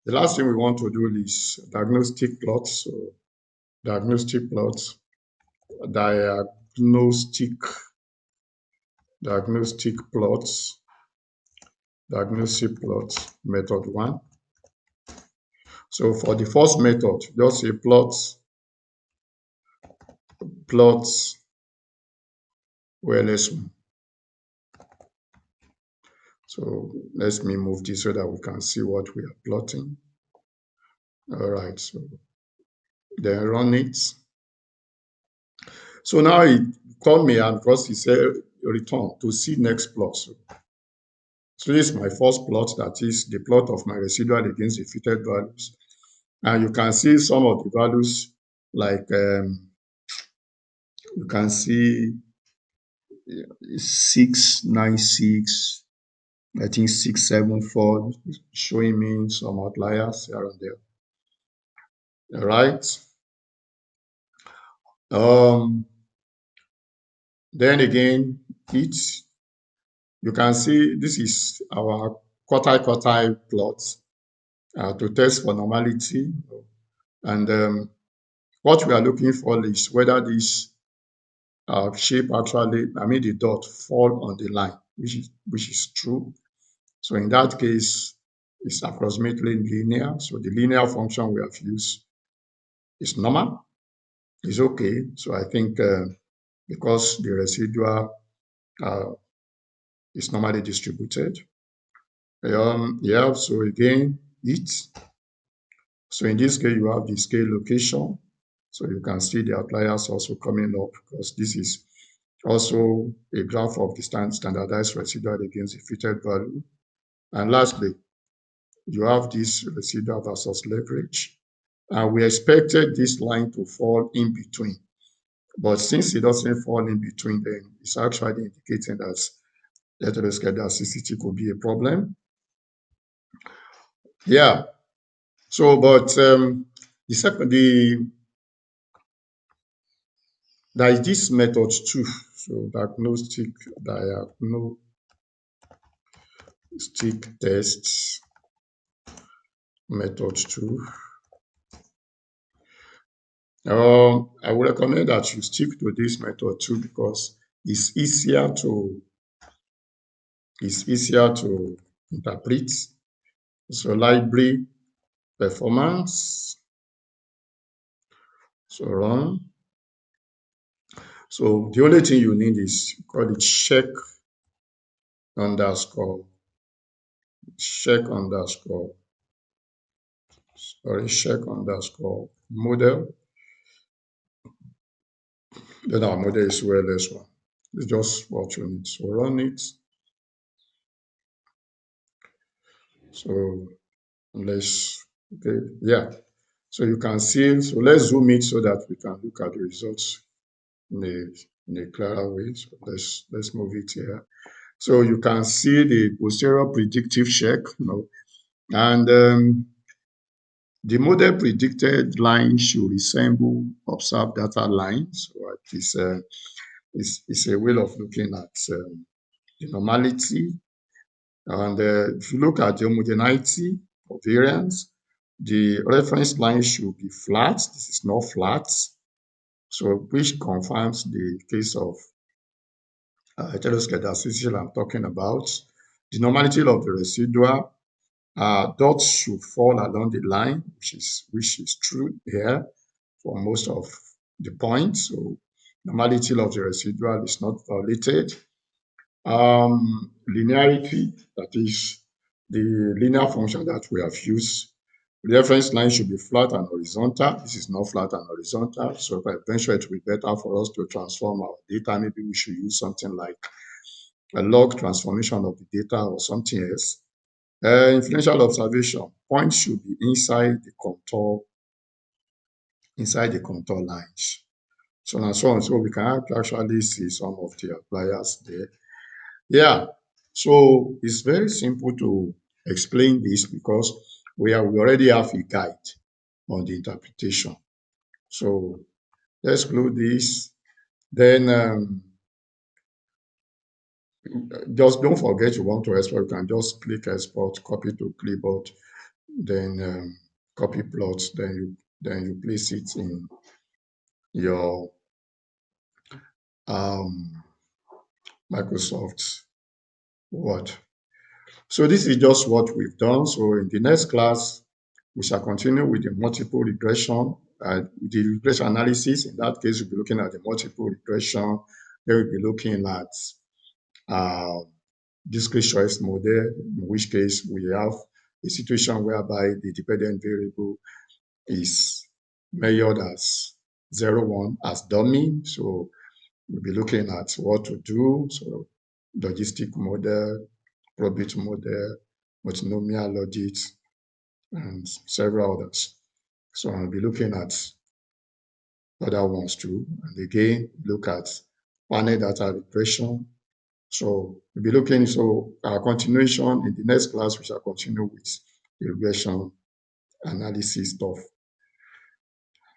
last thing we want to do is diagnostic plots. So diagnostic plots, diagnostic, diagnostic plots, diagnostic plots, method one. So for the first method, just say plots, plots, OLS1. So let me move this so that we can see what we are plotting. All right, so then run it. So now it called me and because he said return to see next plot. So this is my first plot, that is the plot of my residual against the fitted values. And you can see some of the values like you can see 696, I think 674, showing me some outliers here and there. All right. Then again, you can see this is our quartile plot to test for normality. And what we are looking for is whether this shape actually, the dot fall on the line, which is true. So in that case, it's approximately linear. So the linear function we have used is normal. It's okay. So I think because the residual is normally distributed. Yeah, so again, so in this case, you have the scale location. So you can see the outliers also coming up because this is also a graph of the standardized residual against the fitted value. And lastly, you have this residual versus leverage. And we expected this line to fall in between. But since it doesn't fall in between, then it's actually indicating that heteroscedasticity could be a problem. Yeah. So, but there is this method too. So diagnostic tests method too. I would recommend that you stick to this method too because it's easier to interpret. So library performance. So run. So the only thing you need is call it check underscore model. Then our model is OLS1. It's just what you need. So run it. So okay, yeah. So you can see, so let's zoom it so that we can look at the results in a clearer way. So let's move it here. So you can see the posterior predictive check, and the model predicted line should resemble observed data lines. So it's a way of looking at the normality. And if you look at the homogeneity of variance, the reference line should be flat. This is not flat. So which confirms the case of heteroscedasticity I'm talking about. The normality of the residual dots should fall along the line, which is true here for most of the points. So normality of the residual is not violated. Linearity, that is the linear function that we have used. The reference line should be flat and horizontal. This is not flat and horizontal. So eventually it will be better for us to transform our data. Maybe we should use something like a log transformation of the data or something else. Influential observation, points should be inside the contour lines. so on and so on. So we can actually see some of the outliers there. Yeah, so it's very simple to explain this because we already have a guide on the interpretation. So let's close this. Then just don't forget you want to export. You can just click export, copy to clipboard, then copy plots. Then you place it in your um, Microsoft Word. So this is just what we've done. So in the next class, we shall continue with the multiple regression, the regression analysis. In that case, we'll be looking at the multiple regression. Then we'll be looking at uh, discrete choice model, in which case we have a situation whereby the dependent variable is measured as 0, 1 as dummy. So we'll be looking at what to do. So logistic model, probability model, multinomial logic, and several others. So I'll be looking at other ones too. And again, look at panel data regression. So we'll be looking, so our continuation in the next class, we shall continue with the regression analysis stuff.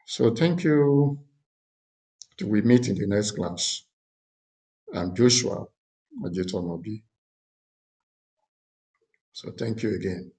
So thank you. Till we meet in the next class. I'm Joshua Ajetomobi. So thank you again.